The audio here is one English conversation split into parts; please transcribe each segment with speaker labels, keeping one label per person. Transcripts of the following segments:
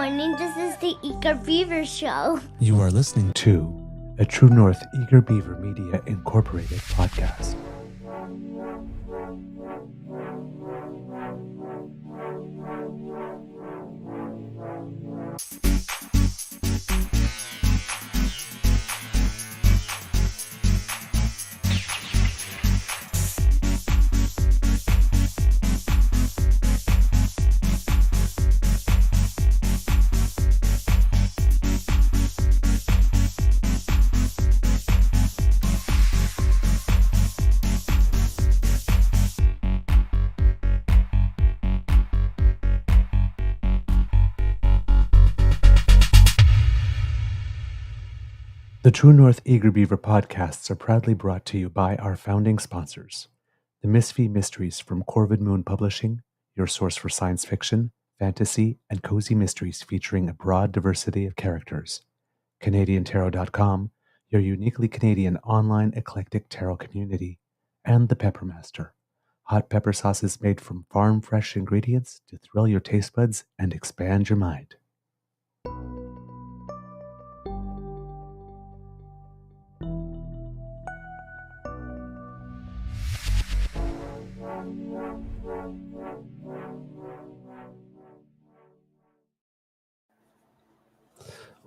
Speaker 1: morning. This is the Eager Beaver Show.
Speaker 2: You are listening to a True North Eager Beaver Media Incorporated podcast. The True North Eager Beaver podcasts are proudly brought to you by our founding sponsors, the Misfit Mysteries from Corvid Moon Publishing, your source for science fiction, fantasy, and cozy mysteries featuring a broad diversity of characters, CanadianTarot.com, your uniquely Canadian online eclectic tarot community, and the Peppermaster, hot pepper sauces made from farm-fresh ingredients to thrill your taste buds and expand your mind.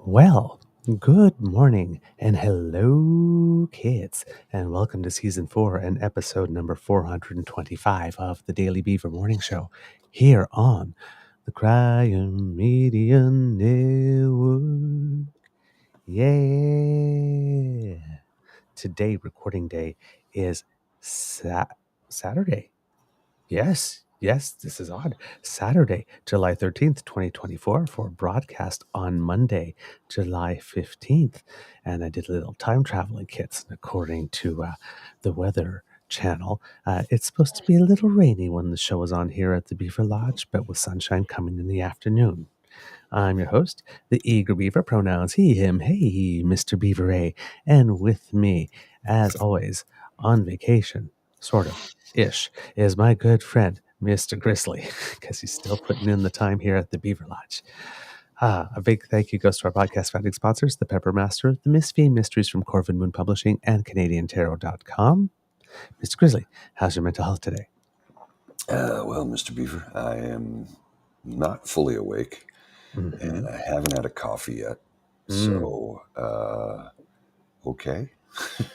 Speaker 2: Well, good morning and hello, kids, and welcome to Season 4 and episode number 425 of the Daily Beaver Morning Show here on the Cryon Media Network. Yeah. Today, recording day, is Saturday. Yes, this is odd. Saturday, July 13th, 2024, for broadcast on Monday, July 15th. And I did a little time traveling, kids. And according to the Weather Channel, it's supposed to be a little rainy when the show is on here at the Beaver Lodge, but with sunshine coming in the afternoon. I'm your host, the Eager Beaver, pronouns he, him, hey, Mr. Beaver A. And with me, as always, on vacation, sort of, ish, is my good friend, Mr. Grizzly, because he's still putting in the time here at the Beaver Lodge. A big thank you goes to our podcast founding sponsors, the Peppermaster, the Misfit Mysteries from Corvid Moon Publishing, and CanadianTarot.com. Mr. Grizzly, how's your mental health today?
Speaker 3: Well, Mr. Beaver, I am not fully awake, and I haven't had a coffee yet. So, okay.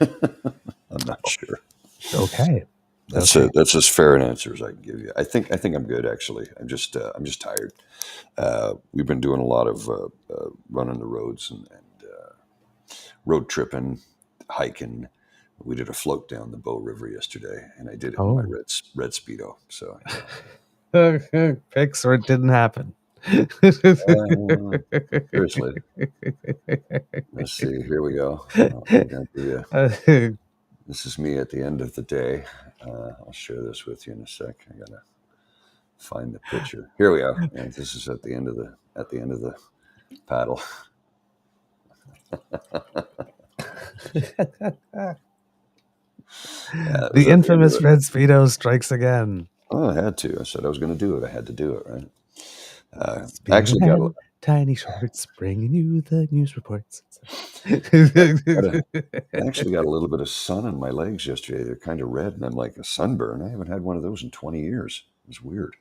Speaker 3: I'm not sure.
Speaker 2: Okay.
Speaker 3: That's as fair an answer as I can give you. I think I'm good, actually. I'm just tired. We've been doing a lot of running the roads and road tripping, hiking. We did a float down the Bow River yesterday, and I did it in my red Speedo. So,
Speaker 2: fix or it didn't happen.
Speaker 3: Seriously. Let's see. Here we go. This is me at the end of the day. I'll share this with you in a sec. I gotta find the picture. Here we are. And this is at the end of the paddle.
Speaker 2: The infamous red Speedo strikes again.
Speaker 3: Oh, I had to. I said I was going to do it. I had to do it, right?
Speaker 2: I actually got tiny shorts bringing you the news reports.
Speaker 3: I actually got a little bit of sun on my legs yesterday. They're kind of red, and I'm like, a sunburn. I haven't had one of those in 20 years. It was weird.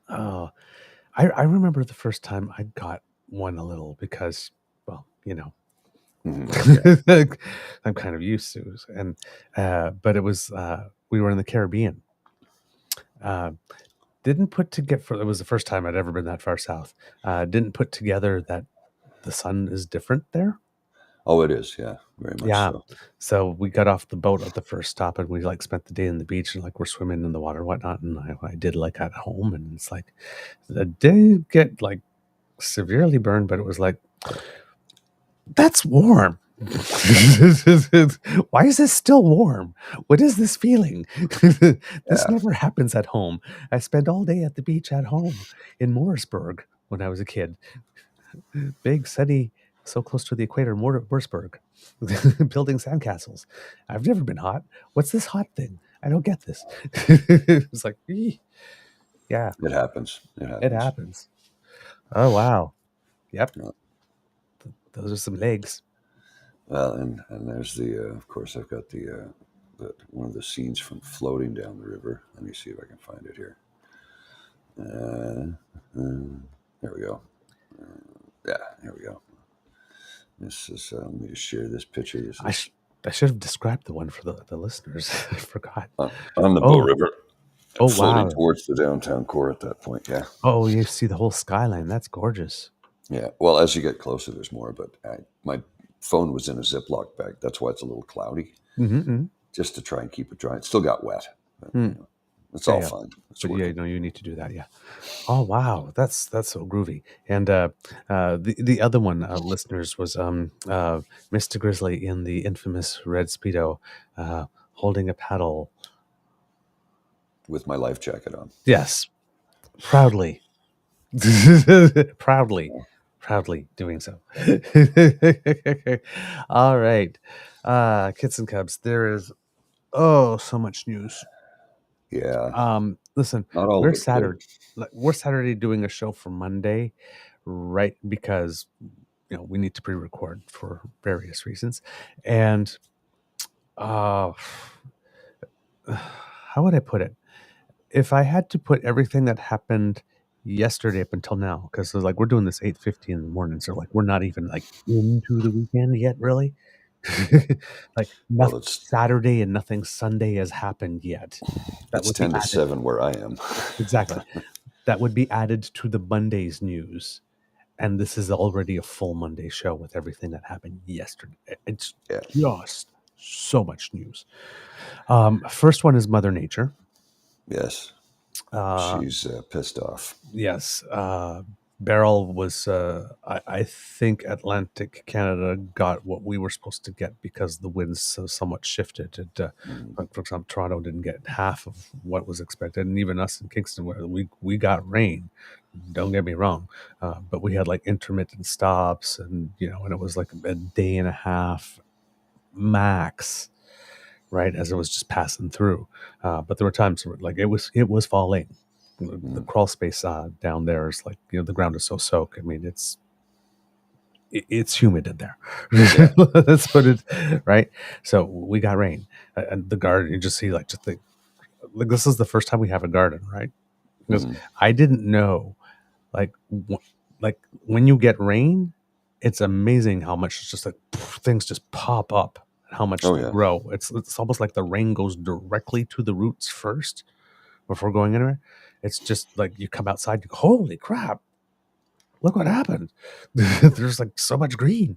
Speaker 2: Oh, I remember the first time I got one a little because, well, you know, I'm kind of used to it. And but it was we were in the Caribbean. Didn't put together. It was the first time I'd ever been that far south. Didn't put together that the sun is different there.
Speaker 3: Oh, it is. Yeah, very much.
Speaker 2: Yeah.
Speaker 3: So.
Speaker 2: So we got off the boat at the first stop, and we like spent the day in the beach, and like we're swimming in the water and whatnot. And I did like at home, and it's like I didn't get like severely burned, but it was like, that's warm. Why is this still warm? What is this feeling? This never happens at home. I spent all day at the beach at home in Morrisburg when I was a kid. Big, sunny, so close to the equator, Morrisburg, building sandcastles. I've never been hot. What's this hot thing? I don't get this. It's like, Yeah,
Speaker 3: It happens. It
Speaker 2: it
Speaker 3: happens.
Speaker 2: happens. Oh, wow. Yep.
Speaker 3: Yeah.
Speaker 2: Those are some legs.
Speaker 3: Well, and there's of course, I've got the one of the scenes from Floating Down the River. Let me see if I can find it here. There we go. Yeah, here we go. This is, let me just share this picture. This is
Speaker 2: I should have described the one for the listeners. I forgot.
Speaker 3: on the Bow
Speaker 2: Oh,
Speaker 3: River,
Speaker 2: oh,
Speaker 3: floating
Speaker 2: wow.
Speaker 3: towards the downtown core at that point. Yeah.
Speaker 2: Oh, you see the whole skyline. That's gorgeous.
Speaker 3: Yeah. Well, as you get closer, there's more, but my phone was in a Ziploc bag. That's why it's a little cloudy,
Speaker 2: Mm-hmm.
Speaker 3: just to try and keep it dry. It still got wet. But, it's
Speaker 2: Yeah,
Speaker 3: all
Speaker 2: yeah.
Speaker 3: fine. It's
Speaker 2: But
Speaker 3: working.
Speaker 2: you need to do that. Yeah. Oh, wow. That's so groovy. And the other one, listeners, was Mr. Grizzly in the infamous red Speedo holding a paddle.
Speaker 3: With my life jacket on.
Speaker 2: Yes. Proudly. Proudly doing so. All right. Kits and Cubs, there is so much news.
Speaker 3: Yeah.
Speaker 2: Listen,
Speaker 3: Not all
Speaker 2: we're
Speaker 3: of it good.
Speaker 2: Saturday doing a show for Monday, right? Because we need to pre-record for various reasons. And how would I put it? If I had to put everything that happened yesterday up until now, because we're doing this 8:50 in the morning, so we're not even into the weekend yet, really.
Speaker 3: Well,
Speaker 2: Nothing Saturday and nothing Sunday has happened yet. That
Speaker 3: it's
Speaker 2: would be
Speaker 3: 10 to
Speaker 2: added.
Speaker 3: 7 where I am.
Speaker 2: Exactly. That would be added to the Monday's news. And this is already a full Monday show with everything that happened yesterday. It's just so much news. First one is Mother Nature.
Speaker 3: Yes. She's pissed off.
Speaker 2: Yes. Beryl was, I think Atlantic Canada got what we were supposed to get because the winds somewhat shifted. For example, Toronto didn't get half of what was expected. And even us in Kingston, where we got rain, don't get me wrong. But we had intermittent stops and it was a day and a half max, right, as it was just passing through. But there were times where it was falling. The crawl space down there is the ground is so soaked. I mean, it's humid in there. Let's put it right. So we got rain, and the garden. You just see this is the first time we have a garden, right? Because I didn't know, when you get rain, it's amazing how much it's just things just pop up. How much they grow. It's almost like the rain goes directly to the roots first before going anywhere. It's just you come outside, you go, holy crap, look what happened. There's so much green.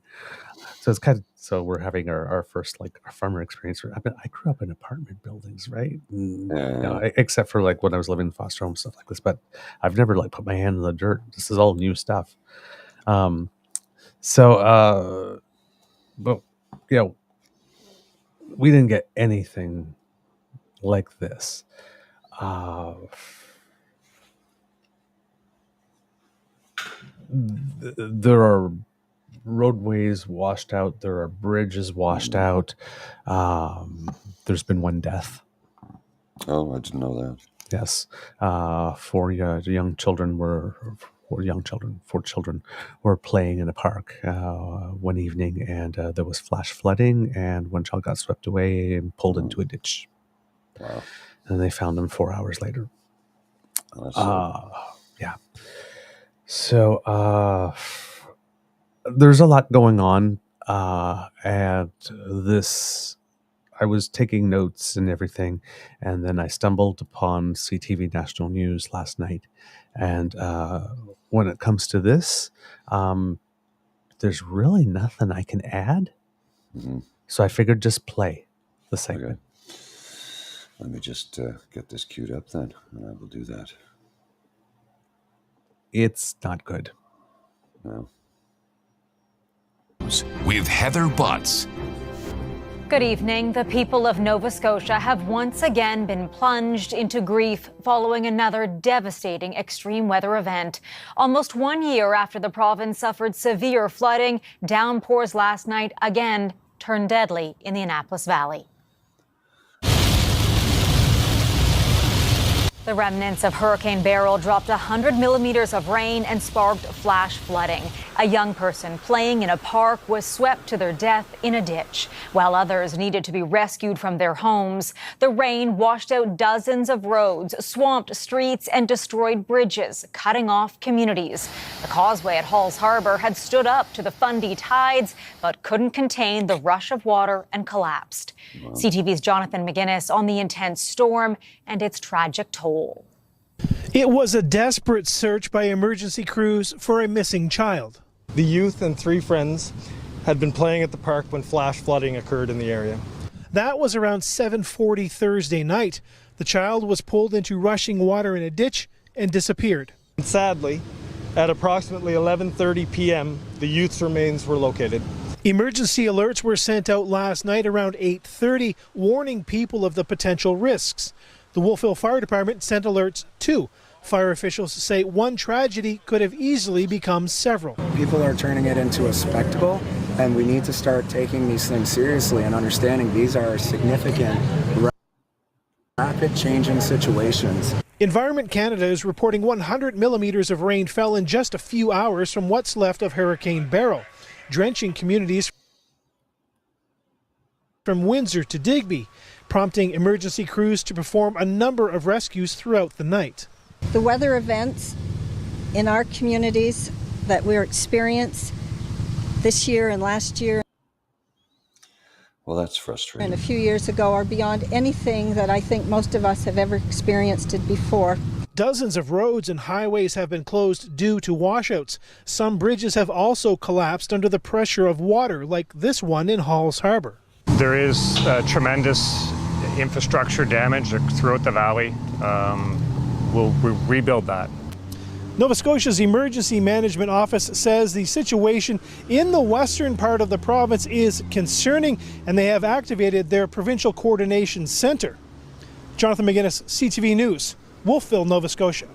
Speaker 2: So it's so we're having our first our farmer experience. I grew up in apartment buildings, right? Except for when I was living in foster home, stuff like this, but I've never put my hand in the dirt. This is all new stuff. But we didn't get anything like this. There are roadways washed out. There are bridges washed out. There's been one death.
Speaker 3: Oh, I didn't know that.
Speaker 2: Yes. Four children were playing in a park one evening, and there was flash flooding, and one child got swept away and pulled into a ditch.
Speaker 3: Wow.
Speaker 2: And they found him 4 hours later. Yeah. So there's a lot going on, and this. I was taking notes and everything, and then I stumbled upon CTV National News last night. And when it comes to this, there's really nothing I can add. So I figured just play the segment.
Speaker 3: Okay. Let me just get this queued up then, and I will do that.
Speaker 2: It's not good.
Speaker 3: No.
Speaker 4: With Heather Butts.
Speaker 5: Good evening. The people of Nova Scotia have once again been plunged into grief following another devastating extreme weather event. Almost 1 year after the province suffered severe flooding, downpours last night again turned deadly in the Annapolis Valley. The remnants of Hurricane Beryl dropped 100 millimeters of rain and sparked flash flooding. A young person playing in a park was swept to their death in a ditch, while others needed to be rescued from their homes. The rain washed out dozens of roads, swamped streets, and destroyed bridges, cutting off communities. The causeway at Halls Harbor had stood up to the Funday tides, but couldn't contain the rush of water and collapsed. Wow. CTV's Jonathan McGuinness on the intense storm and its tragic toll.
Speaker 6: It was a desperate search by emergency crews for a missing child.
Speaker 7: The youth and 3 friends had been playing at the park when flash flooding occurred in the area.
Speaker 6: That was around 7:40 Thursday night. The child was pulled into rushing water in a ditch and disappeared.
Speaker 7: Sadly, at approximately 11:30 p.m., the youth's remains were located.
Speaker 6: Emergency alerts were sent out last night around 8:30, warning people of the potential risks. The Wolfville Fire Department sent alerts too. Fire officials say one tragedy could have easily become several.
Speaker 8: People are turning it into a spectacle, and we need to start taking these things seriously and understanding these are significant, rapid changing situations.
Speaker 6: Environment Canada is reporting 100 millimeters of rain fell in just a few hours from what's left of Hurricane Beryl, drenching communities from Windsor to Digby, prompting emergency crews to perform a number of rescues throughout the night.
Speaker 9: The weather events in our communities that we're experiencing this year and last year
Speaker 3: Well, that's frustrating.
Speaker 9: and a few years ago are beyond anything that I think most of us have ever experienced it before.
Speaker 6: Dozens of roads and highways have been closed due to washouts. Some bridges have also collapsed under the pressure of water, like this one in Halls Harbor.
Speaker 10: There is tremendous infrastructure damage throughout the valley. We'll rebuild that.
Speaker 6: Nova Scotia's Emergency Management Office says the situation in the western part of the province is concerning, and they have activated their Provincial Coordination Centre. Jonathan McGuinness, CTV News, Wolfville, Nova Scotia.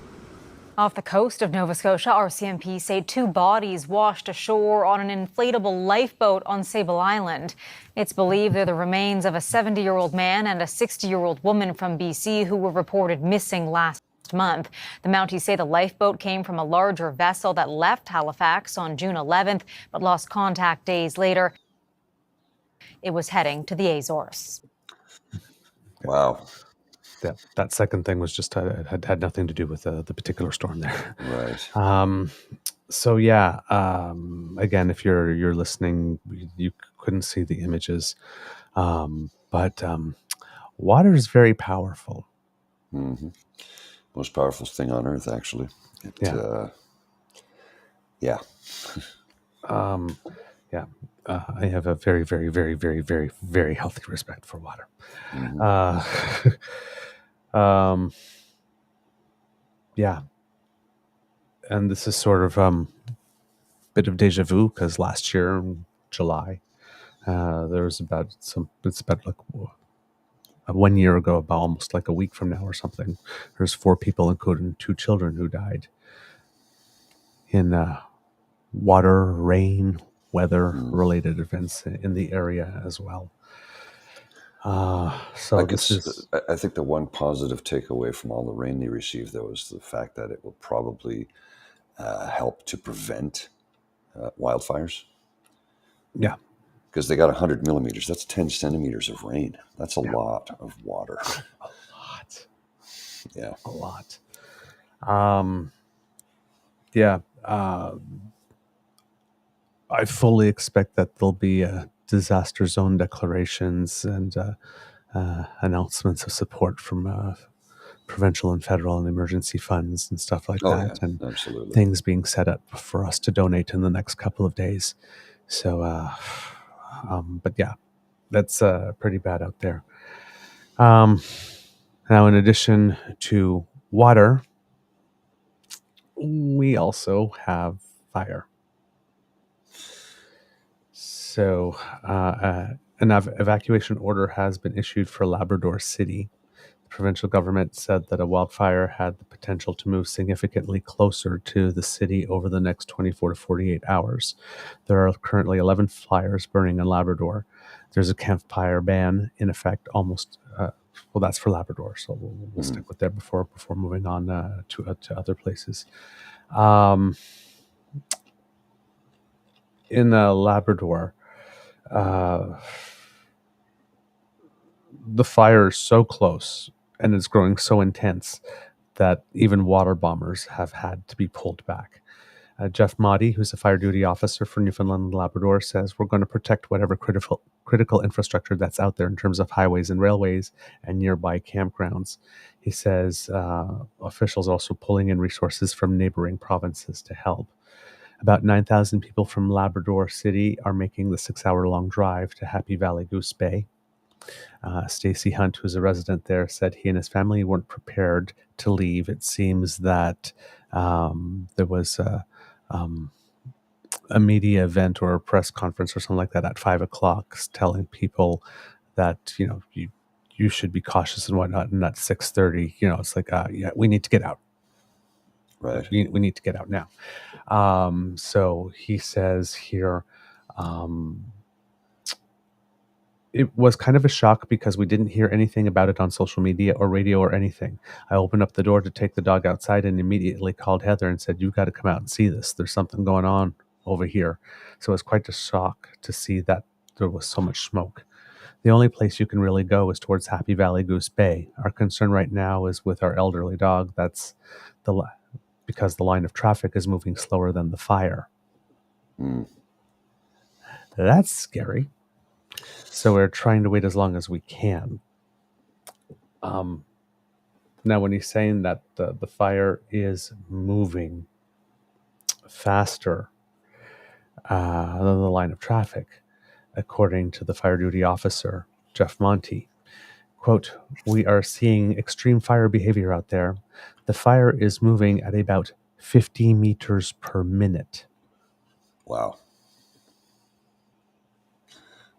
Speaker 5: Off the coast of Nova Scotia, RCMP say 2 bodies washed ashore on an inflatable lifeboat on Sable Island. It's believed they're the remains of a 70-year-old man and a 60-year-old woman from BC who were reported missing last month. The Mounties say the lifeboat came from a larger vessel that left Halifax on June 11th, but lost contact days later. It was heading to the Azores.
Speaker 3: Wow.
Speaker 2: Yeah, that second thing was just had nothing to do with the particular storm there.
Speaker 3: Right.
Speaker 2: So yeah, again, if you're listening, you couldn't see the images, but water is very powerful.
Speaker 3: Mm-hmm. Most powerful thing on earth, actually. Yeah.
Speaker 2: I have a very, very, very, very, very, very healthy respect for water.
Speaker 3: Mm-hmm.
Speaker 2: Yeah. And this is sort of bit of deja vu because last year in July, there was it's about like 1 year ago, about almost like a week from now or something. There's 4 people, including 2 children, who died in water, rain, weather-related events in the area as well. So
Speaker 3: I think the one positive takeaway from all the rain they received, though, is the fact that it will probably help to prevent wildfires.
Speaker 2: Yeah.
Speaker 3: Because they got 100 millimeters. That's 10 centimeters of rain. That's a lot of water.
Speaker 2: A lot.
Speaker 3: Yeah.
Speaker 2: A lot. Yeah. I fully expect that there'll be disaster zone declarations and announcements of support from provincial and federal and emergency funds and stuff like that.
Speaker 3: Yeah,
Speaker 2: and
Speaker 3: absolutely.
Speaker 2: Things being set up for us to donate in the next couple of days. So, but yeah, that's pretty bad out there. Now, in addition to water, we also have fire. So an evacuation order has been issued for Labrador City. The provincial government said that a wildfire had the potential to move significantly closer to the city over the next 24 to 48 hours. There are currently 11 fires burning in Labrador. There's a campfire ban in effect almost well, that's for Labrador, so we'll stick with there before moving on to other places. In Labrador, the fire is so close and it's growing so intense that even water bombers have had to be pulled back. Jeff Motti, who's a fire duty officer for Newfoundland and Labrador, says we're going to protect whatever critical infrastructure that's out there in terms of highways and railways and nearby campgrounds. He says officials are also pulling in resources from neighboring provinces to help. About 9,000 people from Labrador City are making the 6-hour-long drive to Happy Valley Goose Bay. Stacey Hunt, who's a resident there, said he and his family weren't prepared to leave. It seems that there was a media event or a press conference or something like that at 5 o'clock telling people that, you should be cautious and whatnot. And at 6:30, it's like, yeah, we need to get out.
Speaker 3: Right.
Speaker 2: We need to get out now. So he says here, it was kind of a shock because we didn't hear anything about it on social media or radio or anything. I opened up the door to take the dog outside and immediately called Heather and said, "You've got to come out and see this. There's something going on over here." So it was quite a shock to see that there was so much smoke. The only place you can really go is towards Happy Valley Goose Bay. Our concern right now is with our elderly dog. That's because the line of traffic is moving slower than the fire. That's scary. So we're trying to wait as long as we can. Now, when he's saying that the fire is moving faster than the line of traffic, according to the fire duty officer, Jeff Monty, quote, "We are seeing extreme fire behavior out there. The fire is moving at about 50 meters per minute."
Speaker 3: Wow.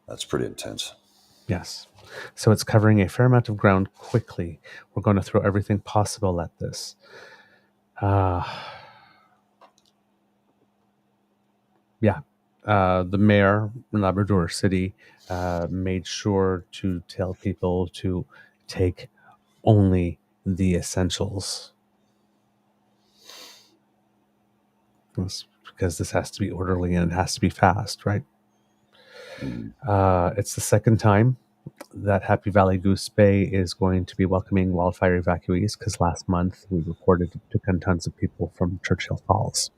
Speaker 3: That's pretty intense.
Speaker 2: Yes. So it's covering a fair amount of ground quickly. We're going to throw everything possible at this. The mayor in Labrador City made sure to tell people to take only the essentials. Because this has to be orderly and it has to be fast, right? It's the second time that Happy Valley Goose Bay is going to be welcoming wildfire evacuees, because last month we reported it took in tons of people from Churchill Falls.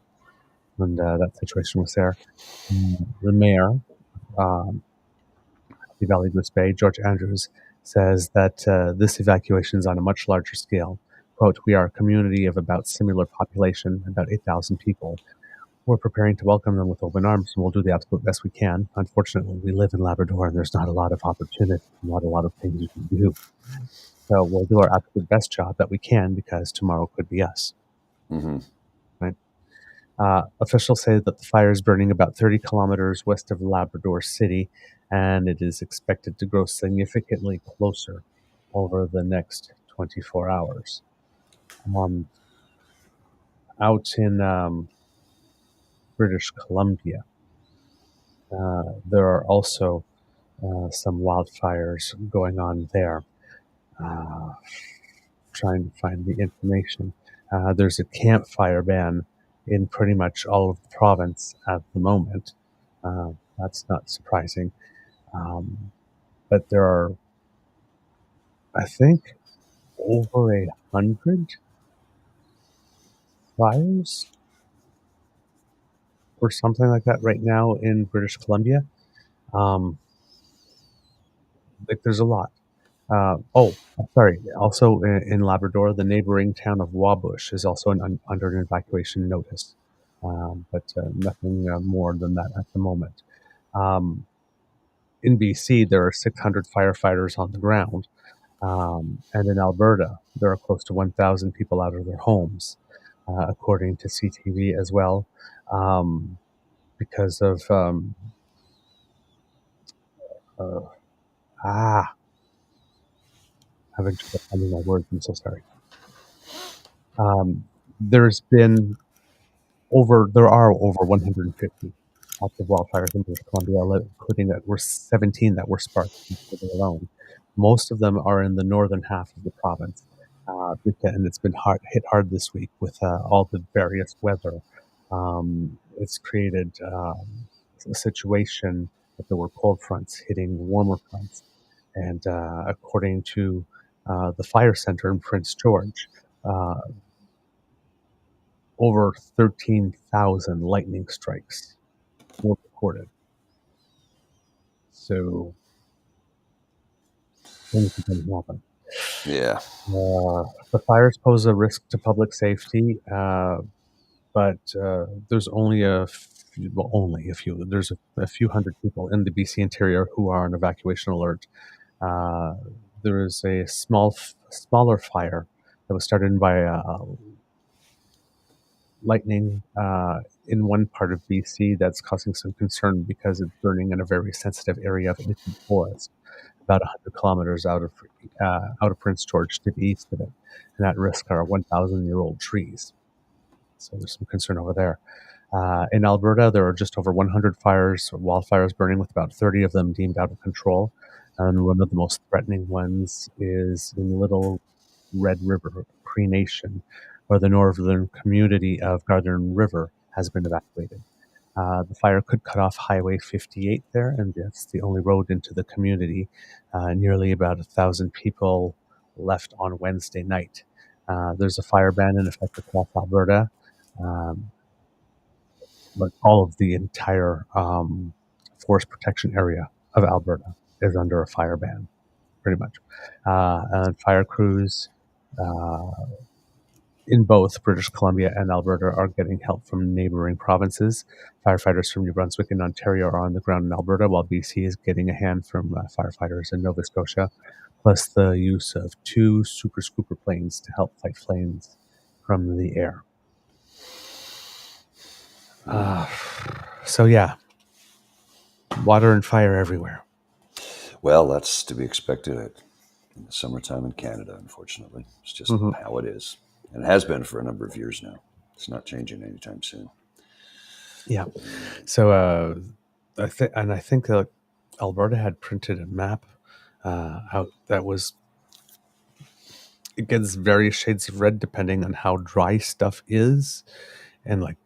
Speaker 2: And that situation was there. The mayor, Happy Valley Goose Bay, George Andrews, says that this evacuation is on a much larger scale. Quote, "We are a community of about similar population, about 8,000 people. We're preparing to welcome them with open arms, and we'll do the absolute best we can. Unfortunately, we live in Labrador, and there's not a lot of opportunity, not a lot of things you can do. So we'll do our absolute best job that we can, because tomorrow could be us." Right? Officials say that the fire is burning about 30 kilometers west of Labrador City, and it is expected to grow significantly closer over the next 24 hours. Out in British Columbia, there are also some wildfires going on there. Trying to find the information. There's a campfire ban in pretty much all of the province at the moment. That's not surprising. But there are, I think, over 100 fires or something like that right now in British Columbia. There's a lot. Also in Labrador, the neighboring town of Wabush is also under an evacuation notice, but nothing more than that at the moment. In BC, there are 600 firefighters on the ground, and in Alberta, there are close to 1,000 people out of their homes, according to CTV as well, because of having trouble finding my words. I'm so sorry. There are over 150 active wildfires in British Columbia, including 17 that were sparked yesterday alone. Most of them are in the northern half of the province, and it's been hit hard this week with all the various weather. It's created a situation that there were cold fronts hitting warmer fronts, and according to the fire center in Prince George, uh, over 13,000 lightning strikes were recorded. So things are going to happen.
Speaker 3: Yeah.
Speaker 2: The fires pose a risk to public safety, but there's only a few. There's a few hundred people in the BC interior who are on evacuation alert. There is a smaller fire that was started by lightning in one part of BC that's causing some concern because it's burning in a very sensitive area of ancient forest, about 100 kilometers out of Prince George to the east of it, and at risk are 1,000-year-old trees. So there's some concern over there. In Alberta, there are just over 100 wildfires burning, with about 30 of them deemed out of control. And one of the most threatening ones is in Little Red River, Cree Nation, where the northern community of Garden River has been evacuated. The fire could cut off Highway 58 there, and that's the only road into the community. Nearly about 1,000 people left on Wednesday night. There's a fire ban in effect across Alberta, but all of the entire forest protection area of Alberta is under a fire ban, pretty much. And fire crews in both British Columbia and Alberta are getting help from neighboring provinces. Firefighters from New Brunswick and Ontario are on the ground in Alberta, while BC is getting a hand from firefighters in Nova Scotia, plus the use of 2 Super Scooper planes to help fight flames from the air. So yeah, water and fire everywhere.
Speaker 3: Well, that's to be expected in the summertime in Canada, unfortunately. It's just how it is. And it has been for a number of years now. It's not changing anytime soon.
Speaker 2: Yeah. So I think that Alberta had printed a map out that was, it gets various shades of red depending on how dry stuff is, and like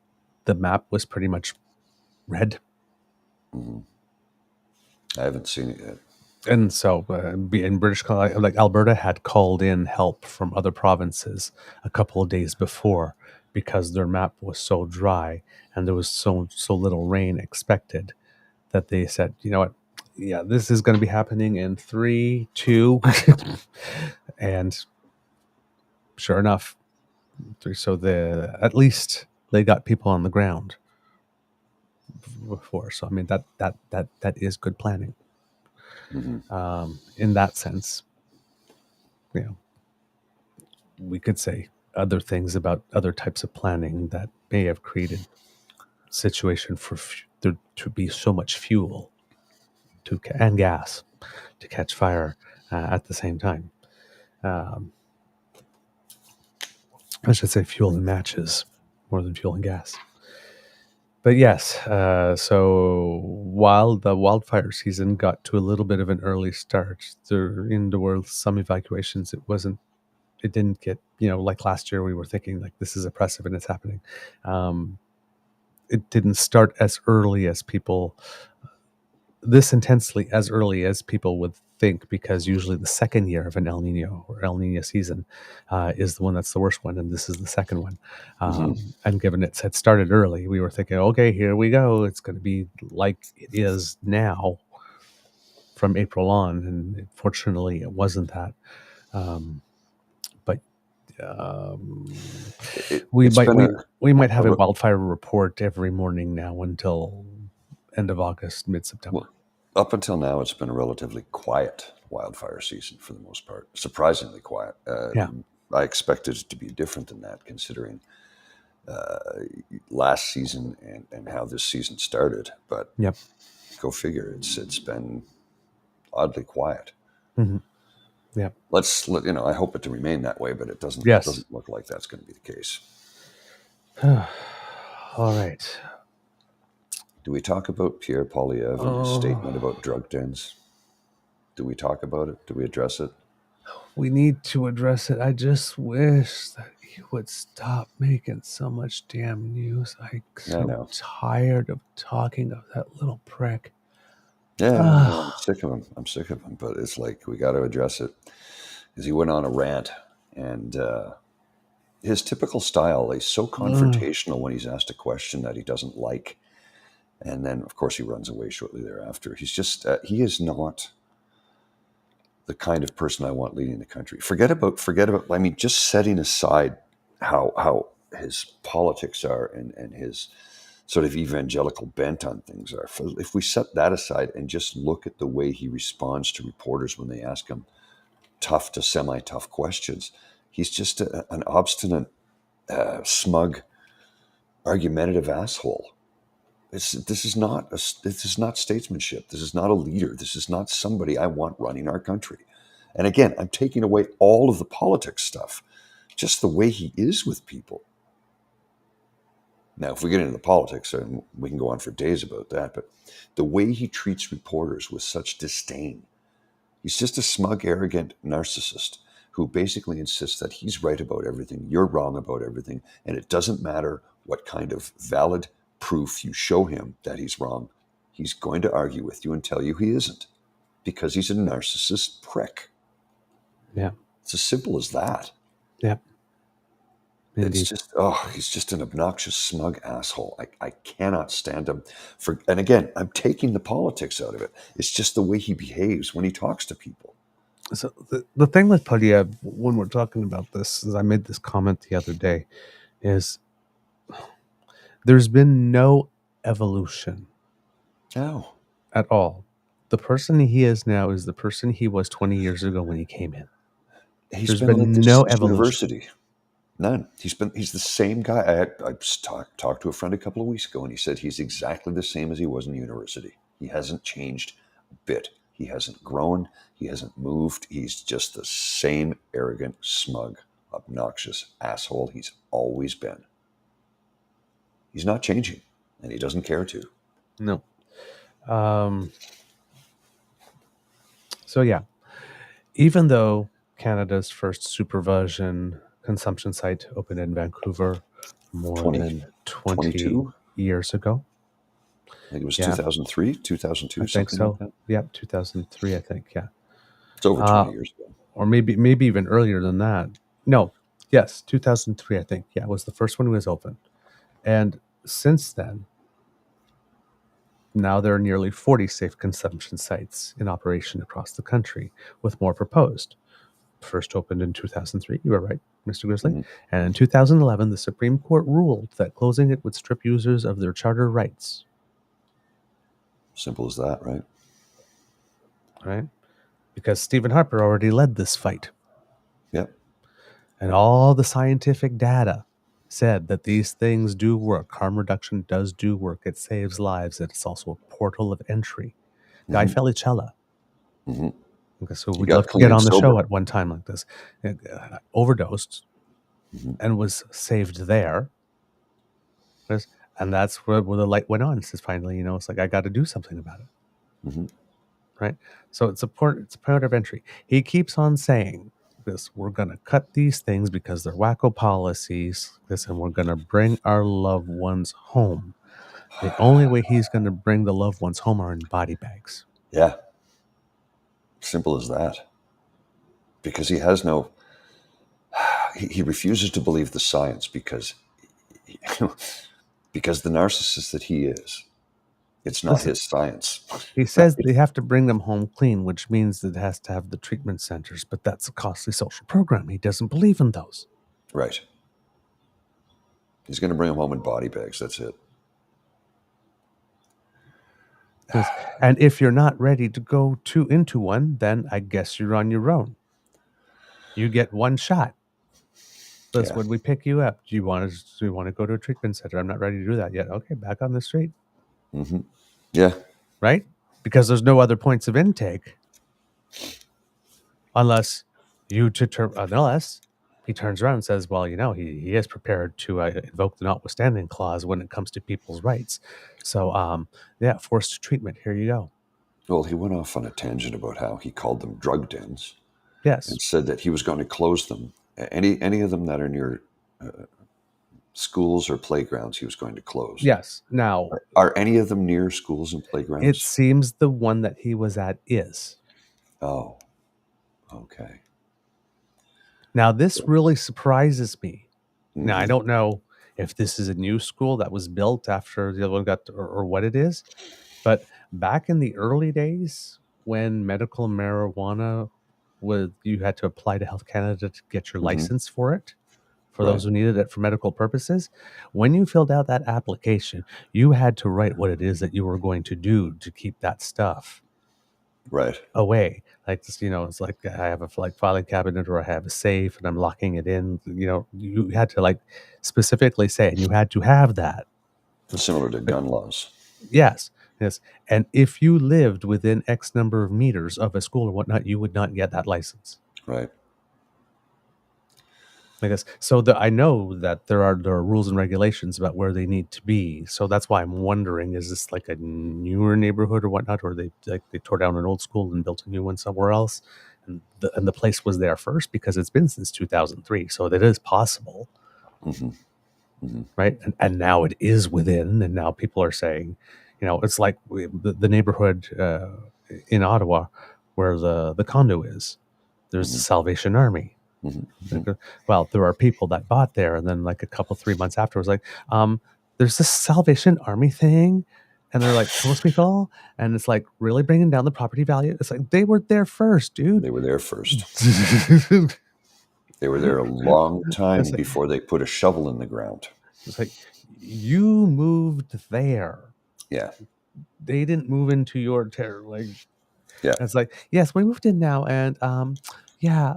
Speaker 2: the map was pretty much red.
Speaker 3: I haven't seen it yet.
Speaker 2: And so in British Columbia, like Alberta had called in help from other provinces a couple of days before because their map was so dry and there was so little rain expected that they said, you know what, yeah, this is going to be happening in 3, 2, and sure enough, so at least they got people on the ground before. So I mean that is good planning. In that sense, you know, we could say other things about other types of planning that may have created situation for there to be so much fuel and gas to catch fire at the same time. I should say fuel and matches more than fuel and gas. But yes, so while the wildfire season got to a little bit of an early start, there were some evacuations. It didn't get, like last year we were thinking like this is oppressive and it's happening. It didn't start as early as people, this intensely as early as people would think, because usually the second year of an El Nino or El Nino season is the one that's the worst one, and this is the second one. And given it had started early, we were thinking, okay, here we go. It's going to be like it is now from April on, and fortunately it wasn't that. But we might have a wildfire report every morning now until end of August, mid-September.
Speaker 3: Well, up until now, it's been a relatively quiet wildfire season for the most part. Surprisingly quiet. I expected it to be different than that, considering last season and how this season started. But go figure, it's been oddly quiet.
Speaker 2: Yeah.
Speaker 3: I hope it to remain that way, but it doesn't look like that's going to be the case.
Speaker 2: All right.
Speaker 3: Do we talk about Pierre Poilievre and his statement about drug dens? Do we talk about it? Do we address it?
Speaker 2: We need to address it. I just wish that he would stop making so much damn news. I'm so
Speaker 3: know.
Speaker 2: tired of talking of that little prick.
Speaker 3: Yeah, I'm sick of him. I'm sick of him. But it's like we got to address it because he went on a rant, and his typical style is so confrontational when he's asked a question that he doesn't like, and then of course he runs away shortly thereafter. He's just he is not the kind of person I want leading the country. Forget about. I mean, just setting aside how his politics are and his sort of evangelical bent on things are. If we set that aside and just look at the way he responds to reporters when they ask him tough to semi-tough questions, he's just an obstinate, smug, argumentative asshole. This is not statesmanship. This is not a leader. This is not somebody I want running our country. And again, I'm taking away all of the politics stuff, just the way he is with people. Now, if we get into the politics, and we can go on for days about that, but the way he treats reporters with such disdain, he's just a smug, arrogant narcissist who basically insists that he's right about everything, you're wrong about everything, and it doesn't matter what kind of valid proof you show him that he's wrong. He's going to argue with you and tell you he isn't, because he's a narcissist prick.
Speaker 2: Yeah.
Speaker 3: It's as simple as that.
Speaker 2: Yeah. Indeed.
Speaker 3: It's just, he's just an obnoxious, smug asshole. I cannot stand him. And again, I'm taking the politics out of it. It's just the way he behaves when he talks to people.
Speaker 2: So the thing with Poilievre, when we're talking about this, is I made this comment the other day, is there's been no evolution.
Speaker 3: No.
Speaker 2: At all. The person he is now is the person he was 20 years ago when he came in.
Speaker 3: There's been like this no evolution. University. None. He's the same guy. I talked to a friend a couple of weeks ago, and he said he's exactly the same as he was in university. He hasn't changed a bit. He hasn't grown. He hasn't moved. He's just the same arrogant, smug, obnoxious asshole he's always been. He's not changing, and he doesn't care to.
Speaker 2: No. So yeah, even though Canada's first supervision consumption site opened in Vancouver more than 20 years ago.
Speaker 3: I think it was 2003, 2002.
Speaker 2: I think so. Like yeah, 2003, I think. Yeah.
Speaker 3: It's over 20 years ago.
Speaker 2: Or maybe even earlier than that. No. Yes, 2003, I think. Yeah, it was the first one was opened. And since then, now there are nearly 40 safe consumption sites in operation across the country, with more proposed. First opened in 2003, you were right, Mr. Grizzly. Mm-hmm. And in 2011, the Supreme Court ruled that closing it would strip users of their charter rights.
Speaker 3: Simple as that, right?
Speaker 2: Right? Because Stephen Harper already led this fight.
Speaker 3: Yep.
Speaker 2: And all the scientific data said that these things do work. Harm reduction does do work. It saves lives. It's also a portal of entry. Mm-hmm. Guy Felicella. Mm-hmm. Okay, so we'd love to get on the show at one time like this. Overdosed and was saved there. And that's where the light went on. It says finally, it's like, I got to do something about it. Mm-hmm. Right? So it's a point of entry. He keeps on saying this, we're going to cut these things because they're wacko policies, and we're going to bring our loved ones home. The only way he's going to bring the loved ones home are in body bags.
Speaker 3: Yeah. Simple as that. Because he has no, he refuses to believe the science because the narcissist that he is, it's not his science.
Speaker 2: He says they have to bring them home clean, which means that it has to have the treatment centers, but that's a costly social program. He doesn't believe in those.
Speaker 3: Right. He's going to bring them home in body bags. That's it.
Speaker 2: And if you're not ready to go into one, then I guess you're on your own. You get one shot. That's when we pick you up. Do you want to go to a treatment center? I'm not ready to do that yet. Okay, back on the street.
Speaker 3: Mm-hmm. Yeah.
Speaker 2: Right? Because there's no other points of intake. Unless he turns around and says, well, he is prepared to invoke the notwithstanding clause when it comes to people's rights. So, forced treatment. Here you go.
Speaker 3: Well, he went off on a tangent about how he called them drug dens
Speaker 2: Yes.
Speaker 3: and said that he was going to close them. Any of them that are near schools or playgrounds, he was going to close.
Speaker 2: Yes. Now,
Speaker 3: Are any of them near schools and playgrounds?
Speaker 2: it seems the one that he was at is.
Speaker 3: Oh, okay.
Speaker 2: Now, this really surprises me. Now, I
Speaker 3: Mhm.
Speaker 2: don't know if this is a new school that was built after the other one got, or what it is, but back in the early days when medical marijuana was, you had to apply to Health Canada to get your
Speaker 3: Mhm.
Speaker 2: license for it, for
Speaker 3: Right.
Speaker 2: those who needed it for medical purposes. When you filled out that application, you had to write what it is that you were going to do to keep that stuff
Speaker 3: Right.
Speaker 2: away. Like this, it's like I have a filing cabinet or I have a safe and I'm locking it in. You had to like specifically say, and you had to have that.
Speaker 3: Similar to gun laws.
Speaker 2: Yes, yes. And if you lived within X number of meters of a school or whatnot, you would not get that license.
Speaker 3: Right.
Speaker 2: I guess so. I know that there are rules and regulations about where they need to be. So that's why I'm wondering: is this like a newer neighborhood or whatnot, or they tore down an old school and built a new one somewhere else, and the place was there first because it's been since 2003. So that is possible, right? And now it is within, and now people are saying, it's like the neighborhood in Ottawa where the condo is. There's the Salvation Army. Well, there are people that bought there, and then like a couple 3 months afterwards, like, there's this Salvation Army thing, and they're like homeless people, and it's like really bringing down the property value. It's like they were there first, dude.
Speaker 3: They were there first. They were there a long time
Speaker 2: like,
Speaker 3: before they put a shovel in the ground.
Speaker 2: It's like you moved there.
Speaker 3: Yeah.
Speaker 2: They didn't move into your territory. Like,
Speaker 3: yeah.
Speaker 2: It's like, yes, we moved in now, and yeah,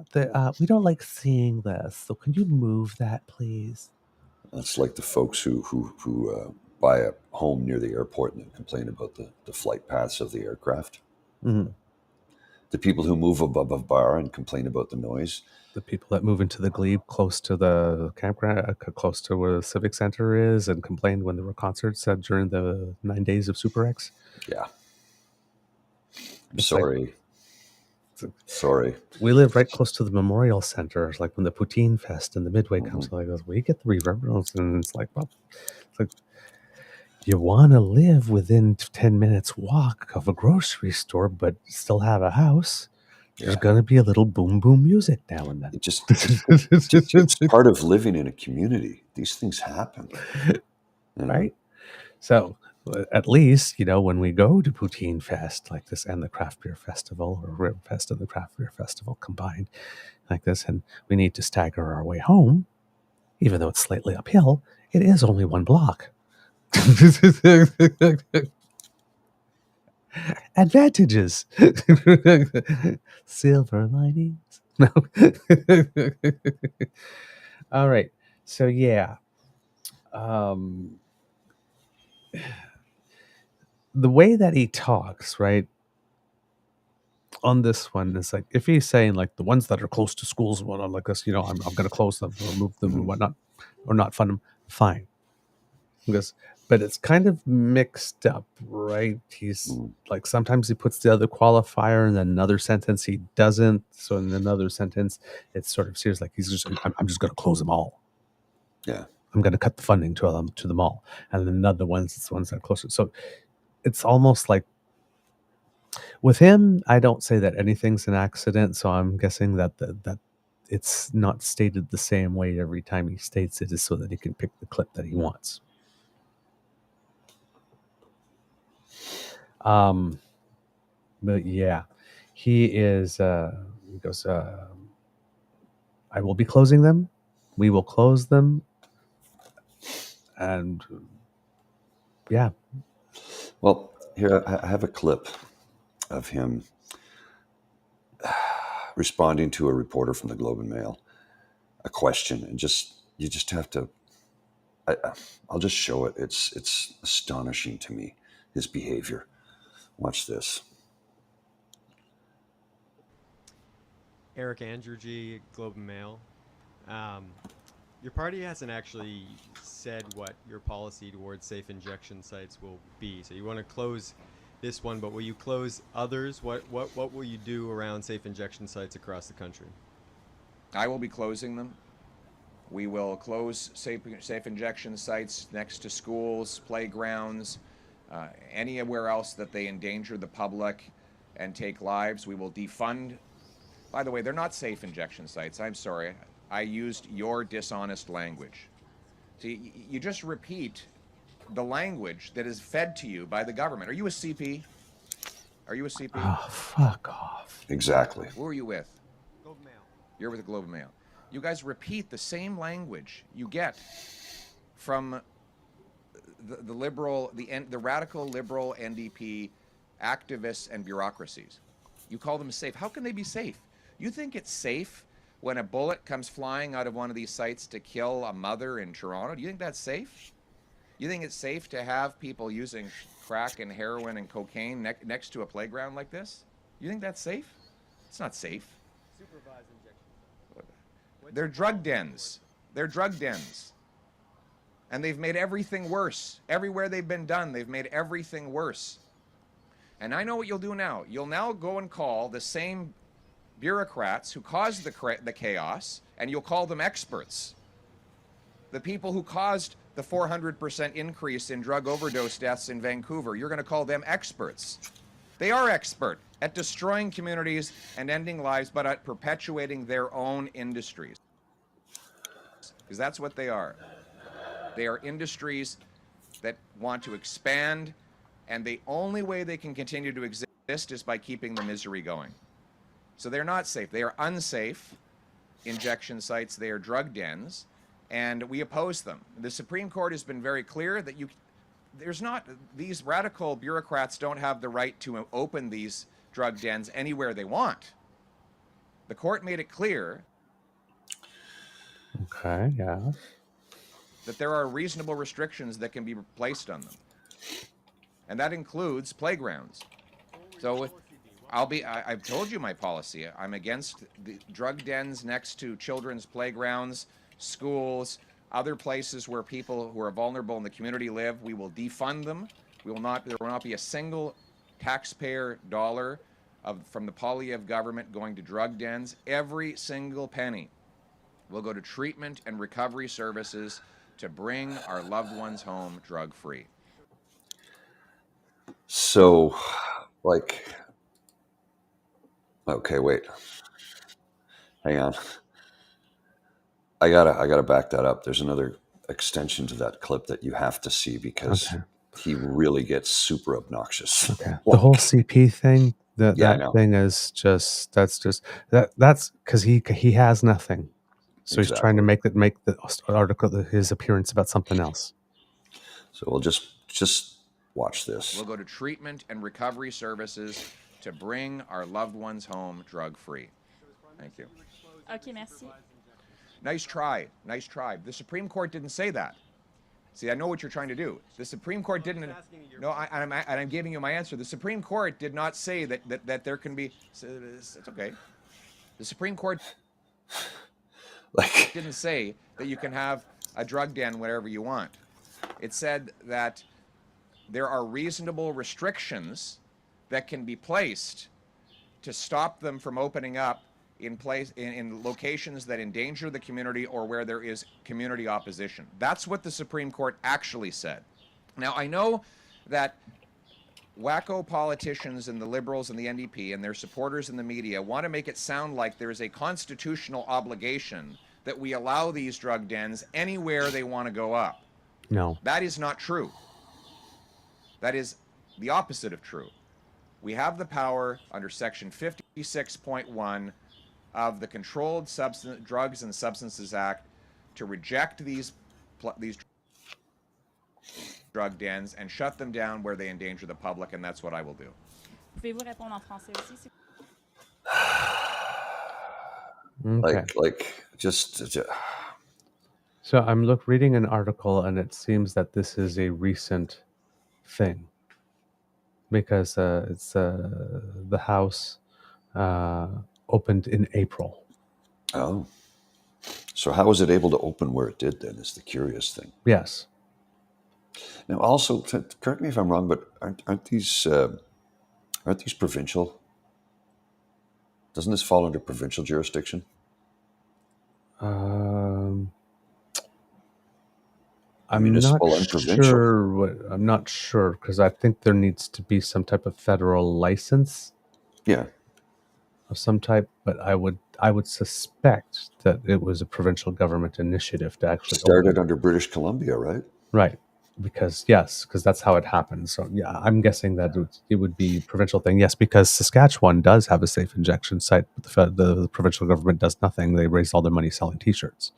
Speaker 2: we don't like seeing this. So can you move that, please?
Speaker 3: That's like the folks who buy a home near the airport and then complain about the flight paths of the aircraft.
Speaker 2: Mm-hmm.
Speaker 3: The people who move above a bar and complain about the noise.
Speaker 2: The people that move into the glebe close to the campground, close to where the Civic Center is, and complained when there were concerts during the 9 days of Super X.
Speaker 3: Yeah. I'm sorry. Sorry.
Speaker 2: We live right close to the Memorial Center. It's like when the Poutine Fest and the Midway comes, like we get the remembrance, and it's like, well, it's like you want to live within 10 minutes walk of a grocery store, but still have a house. There's going to be a little boom boom music now and then.
Speaker 3: It's part of living in a community. These things happen,
Speaker 2: right? So at least, when we go to Poutine Fest like this and the Craft Beer Festival, or Rib Fest and the Craft Beer Festival combined like this, and we need to stagger our way home, even though it's slightly uphill, it is only 1 block. Advantages. Silver linings. No. All right. So yeah. The way that he talks, right, on this one is like, if he's saying like the ones that are close to schools and whatnot like this, I'm going to close them or move them and whatnot, or not fund them, fine. But it's kind of mixed up, right? He's like, sometimes he puts the other qualifier in another sentence he doesn't. So in another sentence, it sort of seems like he's just, I'm just going to close them all.
Speaker 3: Yeah.
Speaker 2: I'm going to cut the funding to them all. And then another ones, it's the ones that are closer. So it's almost like, with him, I don't say that anything's an accident. So I'm guessing that that it's not stated the same way every time he states it, is so that he can pick the clip that he wants. But yeah, he is, he goes, I will be closing them. We will close them. And yeah.
Speaker 3: Well, here I have a clip of him responding to a reporter from the Globe and Mail, a question, and you just have to, I'll just show it. It's astonishing to me, his behavior. Watch this.
Speaker 11: Eric Andrew, Globe and Mail. Your party hasn't actually said what your policy towards safe injection sites will be. So you want to close this one, but will you close others? What will you do around safe injection sites across the country?
Speaker 12: I will be closing them. We will close safe injection sites next to schools, playgrounds, anywhere else that they endanger the public and take lives. We will defund. By the way, they're not safe injection sites. I'm sorry. I used your dishonest language. See, you just repeat the language that is fed to you by the government. Are you a CP? Are you a CP?
Speaker 2: Oh, fuck off.
Speaker 3: Exactly.
Speaker 12: Who are you with?
Speaker 11: Globe and Mail.
Speaker 12: You're with the Globe and Mail. You guys repeat the same language you get from the liberal, the radical liberal NDP activists and bureaucracies. You call them safe. How can they be safe? You think it's safe when a bullet comes flying out of one of these sites to kill a mother in Toronto? Do you think that's safe? You think it's safe to have people using crack and heroin and cocaine next to a playground like this? You think that's safe? It's not safe.
Speaker 11: Supervised injection.
Speaker 12: They're drug dens. They're drug dens. And they've made everything worse. Everywhere they've been done, they've made everything worse. And I know what you'll do now. You'll now go and call the same bureaucrats who caused the chaos, and you'll call them experts. The people who caused the 400% increase in drug overdose deaths in Vancouver, you're going to call them experts. They are expert at destroying communities and ending lives, but at perpetuating their own industries. Because that's what they are. They are industries that want to expand, and the only way they can continue to exist is by keeping the misery going. So they're not safe. They are unsafe injection sites. They are drug dens, and we oppose them. The Supreme Court has been very clear that these radical bureaucrats don't have the right to open these drug dens anywhere they want. The court made it clear
Speaker 2: Okay, yeah.
Speaker 12: that there are reasonable restrictions that can be placed on them. And that includes playgrounds. So I've told you my policy. I'm against the drug dens next to children's playgrounds, schools, other places where people who are vulnerable in the community live. We will defund them. There will not be a single taxpayer dollar from the Poilievre government going to drug dens. Every single penny will go to treatment and recovery services to bring our loved ones home drug-free.
Speaker 3: So, okay, wait. Hang on. I gotta back that up. There's another extension to that clip that you have to see because he really gets super obnoxious.
Speaker 2: Okay. The whole CP thing, that thing is that's because he has nothing. So he's trying to make the article, his appearance, about something else.
Speaker 3: So we'll just watch this.
Speaker 12: We'll go to treatment and recovery services to bring our loved ones home drug-free. Thank you.
Speaker 13: Okay, merci.
Speaker 12: Nice try. Nice try. The Supreme Court didn't say that. See, I know what you're trying to do. The Supreme Court didn't. No, I'm giving you my answer. The Supreme Court did not say that there can be. It's okay. The Supreme Court didn't say that you can have a drug den wherever you want. It said that there are reasonable restrictions that can be placed to stop them from opening up in locations that endanger the community or where there is community opposition. That's what the Supreme Court actually said. Now, I know that wacko politicians and the Liberals and the NDP and their supporters in the media want to make it sound like there is a constitutional obligation that we allow these drug dens anywhere they want to go up.
Speaker 2: No.
Speaker 12: That is not true. That is the opposite of true. We have the power under Section 56.1 of the Controlled Drugs and Substances Act to reject these drug dens and shut them down where they endanger the public, and that's what I will do.
Speaker 13: Pouvez-vous répondre en français aussi?
Speaker 2: So I'm reading an article, and it seems that this is a recent thing because it's the House opened in April.
Speaker 3: Oh, so how was it able to open where it did then is the curious thing.
Speaker 2: Yes.
Speaker 3: Now also, correct me if I'm wrong, but aren't these Aren't these provincial? Doesn't this fall under provincial jurisdiction?
Speaker 2: I'm
Speaker 3: Municipal
Speaker 2: not
Speaker 3: and provincial.
Speaker 2: sure. I'm not sure because I think there needs to be some type of federal license.
Speaker 3: Yeah.
Speaker 2: Of some type, but I would suspect that it was a provincial government initiative to actually
Speaker 3: started under British Columbia, right?
Speaker 2: Right. Because that's how it happened. So yeah, I'm guessing that it would be provincial thing. Yes, because Saskatchewan does have a safe injection site, but the provincial government does nothing. They raise all their money selling T-shirts.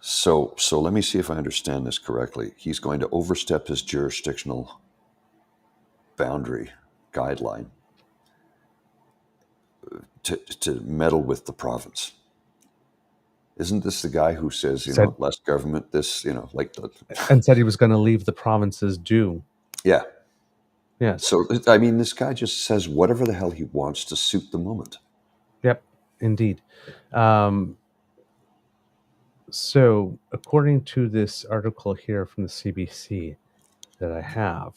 Speaker 3: So let me see if I understand this correctly. He's going to overstep his jurisdictional boundary guideline to meddle with the province. Isn't this the guy who says, less government, this,
Speaker 2: and said he was going to leave the provinces due.
Speaker 3: Yeah.
Speaker 2: Yeah.
Speaker 3: So, I mean, this guy just says whatever the hell he wants to suit the moment.
Speaker 2: Yep, indeed. So, according to this article here from the CBC that I have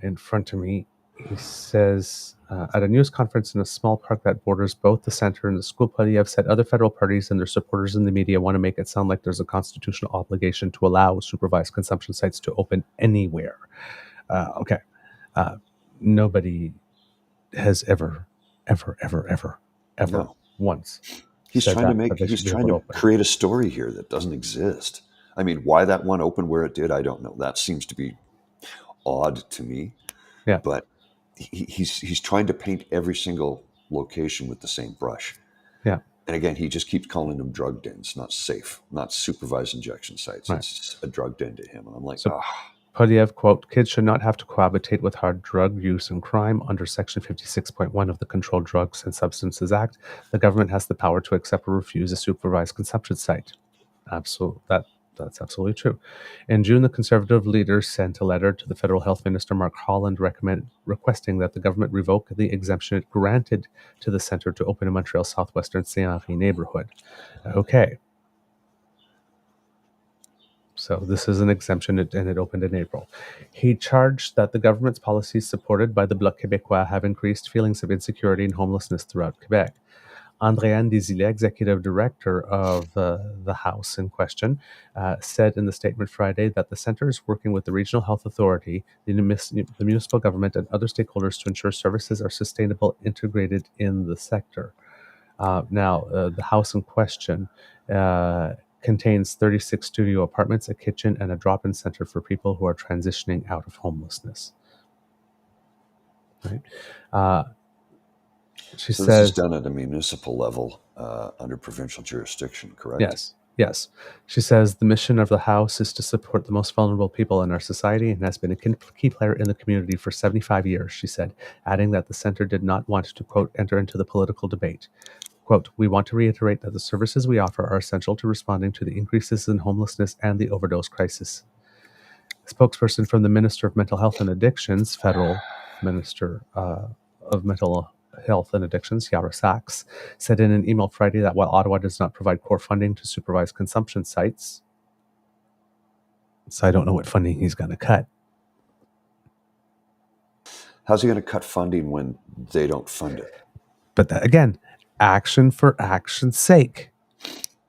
Speaker 2: in front of me, he says, at a news conference in a small park that borders both the center and the school, Poilievre said other federal parties and their supporters in the media want to make it sound like there's a constitutional obligation to allow supervised consumption sites to open anywhere. Okay. Nobody has ever
Speaker 3: No.
Speaker 2: once.
Speaker 3: He's trying to create a story here that doesn't exist. I mean, why that one opened where it did, I don't know. That seems to be odd to me.
Speaker 2: Yeah.
Speaker 3: But he's trying to paint every single location with the same brush.
Speaker 2: Yeah.
Speaker 3: And again, he just keeps calling them drug dens, not safe, not supervised injection sites.
Speaker 2: Right.
Speaker 3: It's a drug den to him. And I'm like,
Speaker 2: Poilievre, quote, kids should not have to cohabitate with hard drug use and crime under Section 56.1 of the Controlled Drugs and Substances Act. The government has the power to accept or refuse a supervised consumption site. That's absolutely true. In June, the Conservative leader sent a letter to the Federal Health Minister, Mark Holland, requesting that the government revoke the exemption it granted to the centre to open in Montreal's southwestern Saint-Henri neighborhood. Okay. So this is an exemption, and it opened in April. He charged that the government's policies supported by the Bloc Québécois have increased feelings of insecurity and homelessness throughout Quebec. Andréane Desilets, executive director of the house in question, said in the statement Friday that the centre is working with the regional health authority, the municipal government, and other stakeholders to ensure services are sustainable, integrated in the sector. Now, the house in question contains 36 studio apartments, a kitchen, and a drop-in center for people who are transitioning out of homelessness. Right? She
Speaker 3: so
Speaker 2: says,
Speaker 3: this is done at a municipal level under provincial jurisdiction, correct?
Speaker 2: Yes. She says the mission of the house is to support the most vulnerable people in our society and has been a key player in the community for 75 years, she said, adding that the center did not want to, quote, enter into the political debate. Quote, we want to reiterate that the services we offer are essential to responding to the increases in homelessness and the overdose crisis. A spokesperson from the Minister of Mental Health and Addictions, Federal Minister of Mental Health and Addictions, Yara Sachs, said in an email Friday that while Ottawa does not provide core funding to supervise consumption sites, so I don't know what funding he's going to cut.
Speaker 3: How's he going to cut funding when they don't fund it?
Speaker 2: But again, action for action's sake.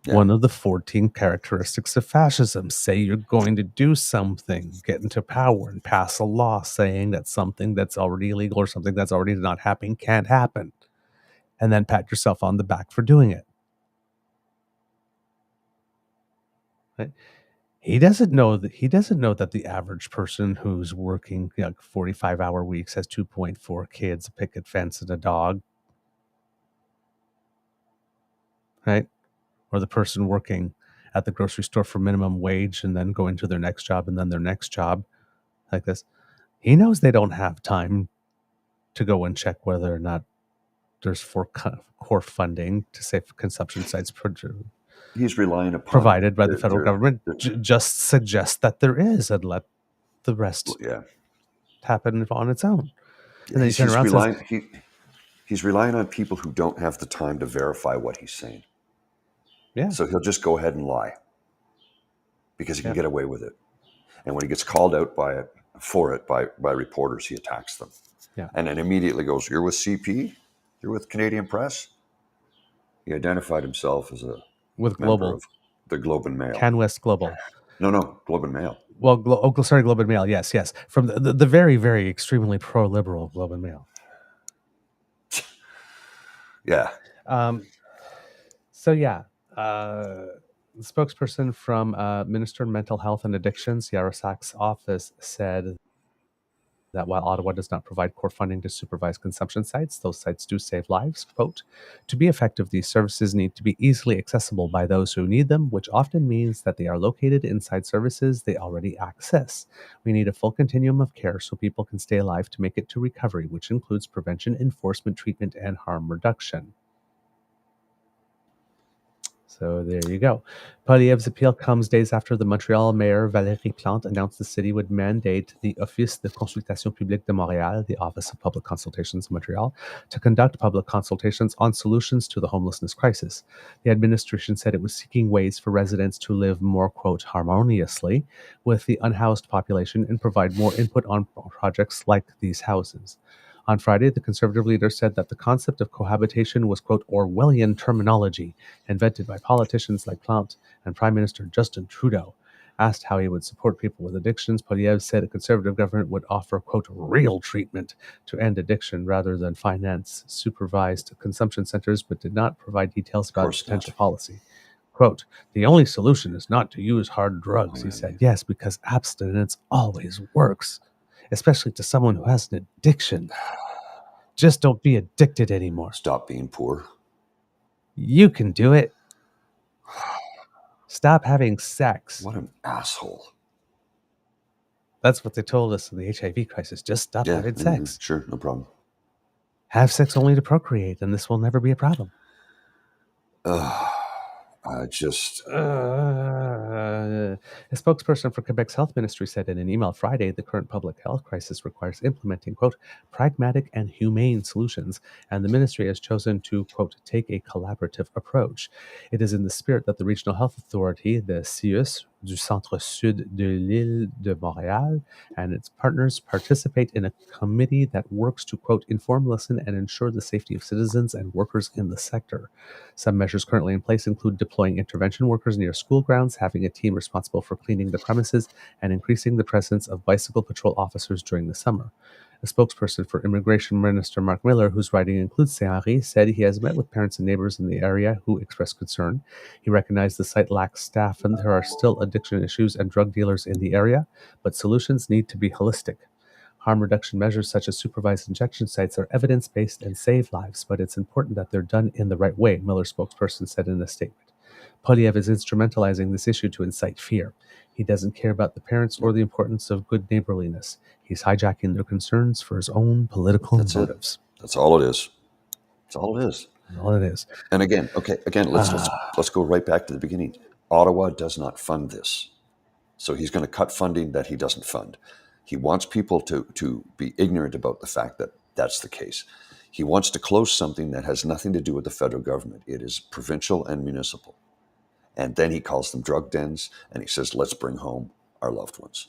Speaker 2: Yeah. One of the 14 characteristics of fascism. Say you're going to do something, get into power, and pass a law saying that something that's already illegal or something that's already not happening can't happen. And then pat yourself on the back for doing it. Right? He doesn't know that the average person who's working 45-hour weeks has 2.4 kids, a picket fence, and a dog. Right? Or the person working at the grocery store for minimum wage and then going to their next job and then their next job like this. He knows they don't have time to go and check whether or not there's core funding to safe consumption sites
Speaker 3: he's relying upon
Speaker 2: provided by the federal government. Just suggest that there is and let the rest happen on its own. And then he turns around and says,
Speaker 3: he's relying on people who don't have the time to verify what he's saying.
Speaker 2: Yeah.
Speaker 3: So he'll just go ahead and lie because he can get away with it. And when he gets called out by reporters, he attacks them.
Speaker 2: Yeah.
Speaker 3: And then immediately goes, "You're with CP? You're with Canadian Press?" He identified himself as a
Speaker 2: With
Speaker 3: member
Speaker 2: Global.
Speaker 3: of the Globe and Mail.
Speaker 2: CanWest Global.
Speaker 3: No, Globe and Mail.
Speaker 2: Well, Globe and Mail. Yes. From the very, very extremely pro-liberal Globe and Mail.
Speaker 3: Yeah.
Speaker 2: The spokesperson from Minister of Mental Health and Addictions, Yarosak's office, said that while Ottawa does not provide core funding to supervise consumption sites, those sites do save lives. Quote, "To be effective, these services need to be easily accessible by those who need them, which often means that they are located inside services they already access. We need a full continuum of care so people can stay alive to make it to recovery, which includes prevention, enforcement, treatment, and harm reduction." So there you go. Poilievre's appeal comes days after the Montreal mayor Valérie Plante announced the city would mandate the Office de Consultation Publique de Montréal, the Office of Public Consultations in Montreal, to conduct public consultations on solutions to the homelessness crisis. The administration said it was seeking ways for residents to live more, quote, harmoniously with the unhoused population and provide more input on projects like these houses. On Friday, the Conservative leader said that the concept of cohabitation was, quote, Orwellian terminology invented by politicians like Plante and Prime Minister Justin Trudeau. Asked how he would support people with addictions, Poilievre said a Conservative government would offer, quote, real treatment to end addiction rather than finance supervised consumption centers, but did not provide details about potential policy. Quote, "The only solution is not to use hard drugs," he said. Yes, because abstinence always works, especially to someone who has an addiction. Just don't be addicted anymore.
Speaker 3: Stop being poor.
Speaker 2: You can do it. Stop having sex.
Speaker 3: What an asshole.
Speaker 2: That's what they told us in the HIV crisis. Just stop having sex.
Speaker 3: Sure, no problem.
Speaker 2: Have sex only to procreate, and this will never be a problem.
Speaker 3: A
Speaker 2: spokesperson for Quebec's health ministry said in an email Friday the current public health crisis requires implementing, quote, pragmatic and humane solutions, and the ministry has chosen to, quote, take a collaborative approach. It is in the spirit that the Regional Health Authority, the CIUS, du Centre-Sud de l'Île de Montréal, and its partners participate in a committee that works to, quote, inform, listen, and ensure the safety of citizens and workers in the sector. Some measures currently in place include deploying intervention workers near school grounds, having a team responsible for cleaning the premises, and increasing the presence of bicycle patrol officers during the summer. A spokesperson for Immigration Minister Mark Miller, whose riding includes Saint-Henri, said he has met with parents and neighbors in the area who expressed concern. He recognized the site lacks staff and there are still addiction issues and drug dealers in the area, but solutions need to be holistic. Harm reduction measures such as supervised injection sites are evidence-based and save lives, but it's important that they're done in the right way, Miller's spokesperson said in a statement. Poilievre is instrumentalizing this issue to incite fear. He doesn't care about the parents or the importance of good neighborliness. He's hijacking their concerns for his own political motives.
Speaker 3: That's all it is. That's all it is.
Speaker 2: All it is.
Speaker 3: And again, let's go right back to the beginning. Ottawa does not fund this. So he's going to cut funding that he doesn't fund. He wants people to be ignorant about the fact that that's the case. He wants to close something that has nothing to do with the federal government. It is provincial and municipal. And then he calls them drug dens, and he says, let's bring home our loved ones.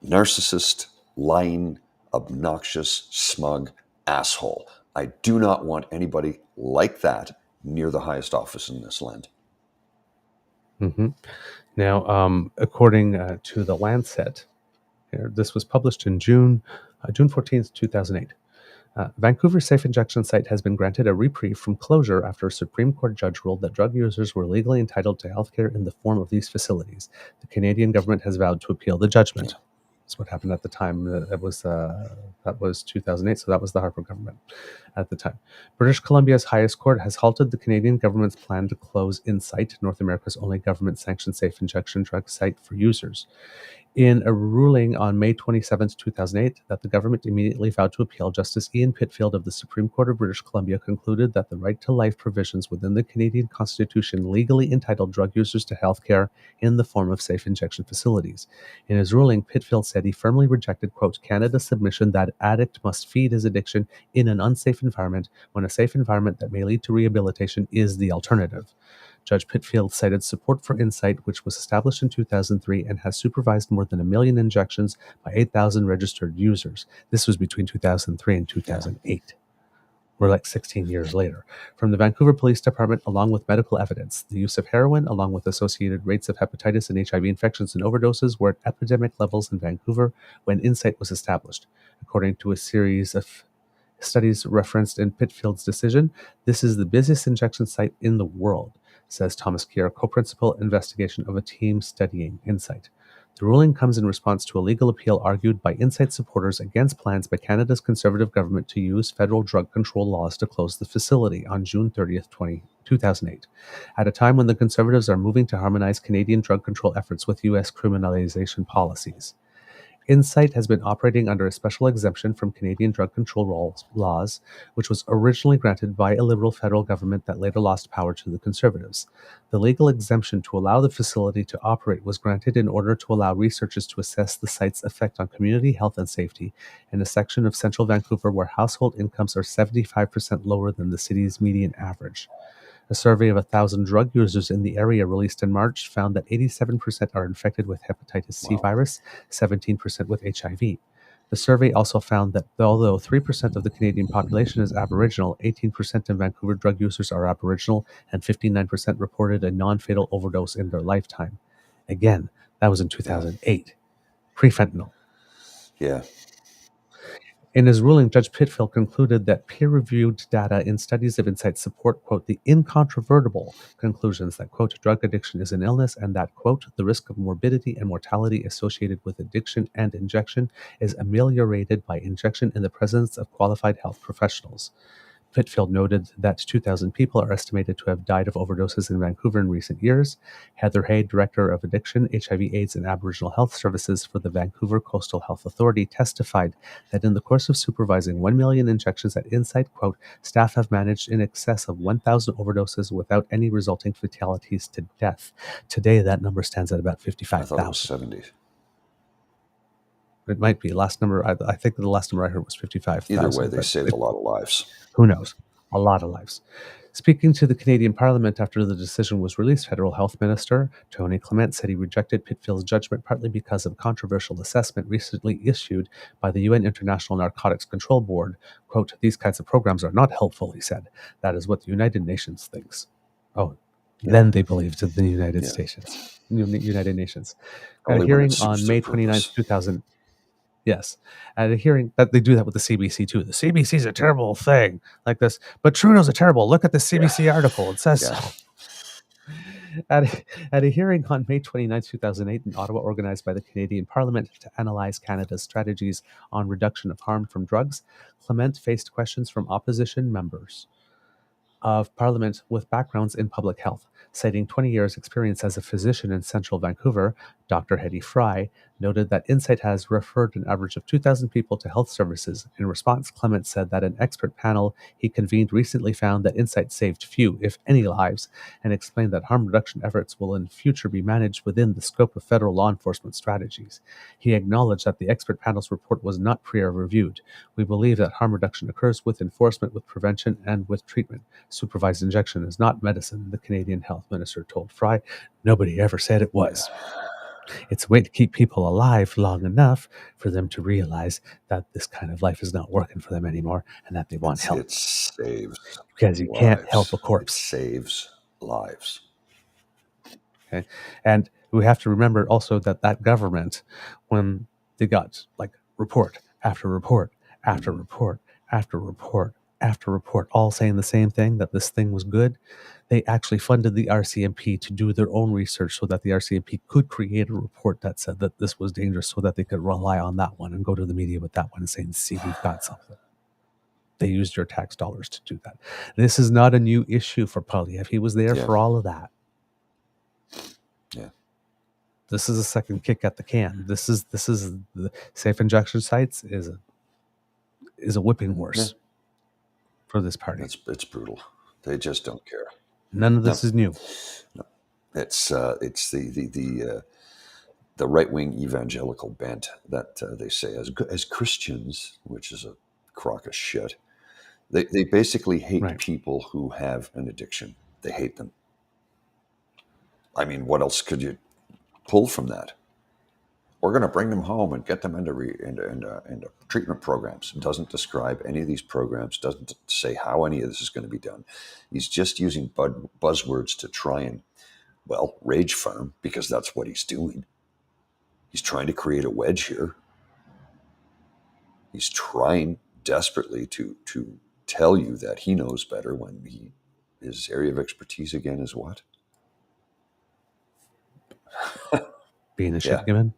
Speaker 3: Narcissist, lying, obnoxious, smug asshole. I do not want anybody like that near the highest office in this land.
Speaker 2: Mm-hmm. Now, according to the Lancet, this was published in June 14th, 2008. Vancouver's safe injection site has been granted a reprieve from closure after a Supreme Court judge ruled that drug users were legally entitled to health care in the form of these facilities. The Canadian government has vowed to appeal the judgment. That's what happened at the time. That was 2008, so that was the Harper government at the time. British Columbia's highest court has halted the Canadian government's plan to close Insight, North America's only government-sanctioned safe injection drug site for users. In a ruling on May 27, 2008, that the government immediately vowed to appeal, Justice Ian Pitfield of the Supreme Court of British Columbia concluded that the right to life provisions within the Canadian Constitution legally entitled drug users to health care in the form of safe injection facilities. In his ruling, Pitfield said he firmly rejected, quote, Canada's submission that addict must feed his addiction in an unsafe environment when a safe environment that may lead to rehabilitation is the alternative. Judge Pitfield cited support for Insight, which was established in 2003 and has supervised more than 1 million injections by 8,000 registered users. This was between 2003 and 2008. We're like 16 years later. From the Vancouver Police Department, along with medical evidence, the use of heroin, along with associated rates of hepatitis and HIV infections and overdoses, were at epidemic levels in Vancouver when Insight was established. According to a series of studies referenced in Pitfield's decision, this is the busiest injection site in the world, says Thomas Kier, co-principal investigation of a team studying Insight. The ruling comes in response to a legal appeal argued by Insight supporters against plans by Canada's Conservative government to use federal drug control laws to close the facility on June 30th, 2008, at a time when the Conservatives are moving to harmonize Canadian drug control efforts with U.S. criminalization policies. Insight has been operating under a special exemption from Canadian drug control laws, which was originally granted by a Liberal federal government that later lost power to the Conservatives. The legal exemption to allow the facility to operate was granted in order to allow researchers to assess the site's effect on community health and safety in a section of central Vancouver where household incomes are 75% lower than the city's median average. A survey of 1,000 drug users in the area released in March found that 87% are infected with hepatitis C virus, 17% with HIV. The survey also found that although 3% of the Canadian population is Aboriginal, 18% of Vancouver drug users are Aboriginal, and 59% reported a non-fatal overdose in their lifetime. Again, that was in 2008, pre-fentanyl.
Speaker 3: Yeah.
Speaker 2: In his ruling, Judge Pitfield concluded that peer-reviewed data in studies of Insight support, quote, the incontrovertible conclusions that, quote, drug addiction is an illness and that, quote, the risk of morbidity and mortality associated with addiction and injection is ameliorated by injection in the presence of qualified health professionals. Pitfield noted that 2,000 people are estimated to have died of overdoses in Vancouver in recent years. Heather Hay, Director of Addiction, HIV/AIDS, and Aboriginal Health Services for the Vancouver Coastal Health Authority, testified that in the course of supervising 1 million injections at Insight, quote, staff have managed in excess of 1,000 overdoses without any resulting fatalities to death. Today, that number stands at about 55,000.
Speaker 3: I thought it was 70.
Speaker 2: It might be. Last number, I think the last number I heard was 55,000.
Speaker 3: Either way, they saved a lot of lives.
Speaker 2: Who knows? A lot of lives. Speaking to the Canadian Parliament after the decision was released, Federal Health Minister Tony Clement said he rejected Pitfield's judgment partly because of controversial assessment recently issued by the UN International Narcotics Control Board. Quote, these kinds of programs are not helpful, he said. That is what the United Nations thinks. Oh, then they believed in the United Nations. At a hearing on May 29th, 2000. Yes, at a hearing that they do that with the CBC too. The CBC is a terrible thing like this, but Trudeau's a terrible. Look at the CBC article; it says so. At a hearing on May 29, 2008 in Ottawa, organized by the Canadian Parliament to analyze Canada's strategies on reduction of harm from drugs, Clement faced questions from opposition members of Parliament with backgrounds in public health. Citing 20 years' experience as a physician in central Vancouver, Dr. Hetty Fry noted that Insight has referred an average of 2,000 people to health services. In response, Clement said that an expert panel he convened recently found that Insight saved few, if any, lives, and explained that harm reduction efforts will in future be managed within the scope of federal law enforcement strategies. He acknowledged that the expert panel's report was not peer-reviewed. We believe that harm reduction occurs with enforcement, with prevention, and with treatment. Supervised injection is not medicine, the Canadian Health Minister told Fry. Nobody ever said it was. It's a way to keep people alive long enough for them to realize that this kind of life is not working for them anymore and that they want help.
Speaker 3: It saves
Speaker 2: because you
Speaker 3: lives.
Speaker 2: Can't help a corpse.
Speaker 3: It saves lives.
Speaker 2: Okay, and we have to remember also that government, when they got like report after report after report after report after report, all saying the same thing, that this thing was good, they actually funded the RCMP to do their own research so that the RCMP could create a report that said that this was dangerous so that they could rely on that one and go to the media with that one and say, see, we've got something. They used your tax dollars to do that. This is not a new issue for Poilievre. He was there for all of that.
Speaker 3: Yeah.
Speaker 2: This is a second kick at the can. This is the safe injection sites is a whipping horse for this party.
Speaker 3: It's brutal. They just don't care.
Speaker 2: None of this is new.
Speaker 3: No. It's the right-wing evangelical bent that they say as Christians, which is a crock of shit. They basically hate people who have an addiction. They hate them. I mean, what else could you pull from that? We're going to bring them home and get them into treatment programs. It doesn't describe any of these programs, doesn't say how any of this is going to be done. He's just using buzzwords to try and, well, rage farm, because that's what he's doing. He's trying to create a wedge here. He's trying desperately to tell you that he knows better when his area of expertise again is what?
Speaker 2: Being a shit
Speaker 3: Yeah.
Speaker 2: given.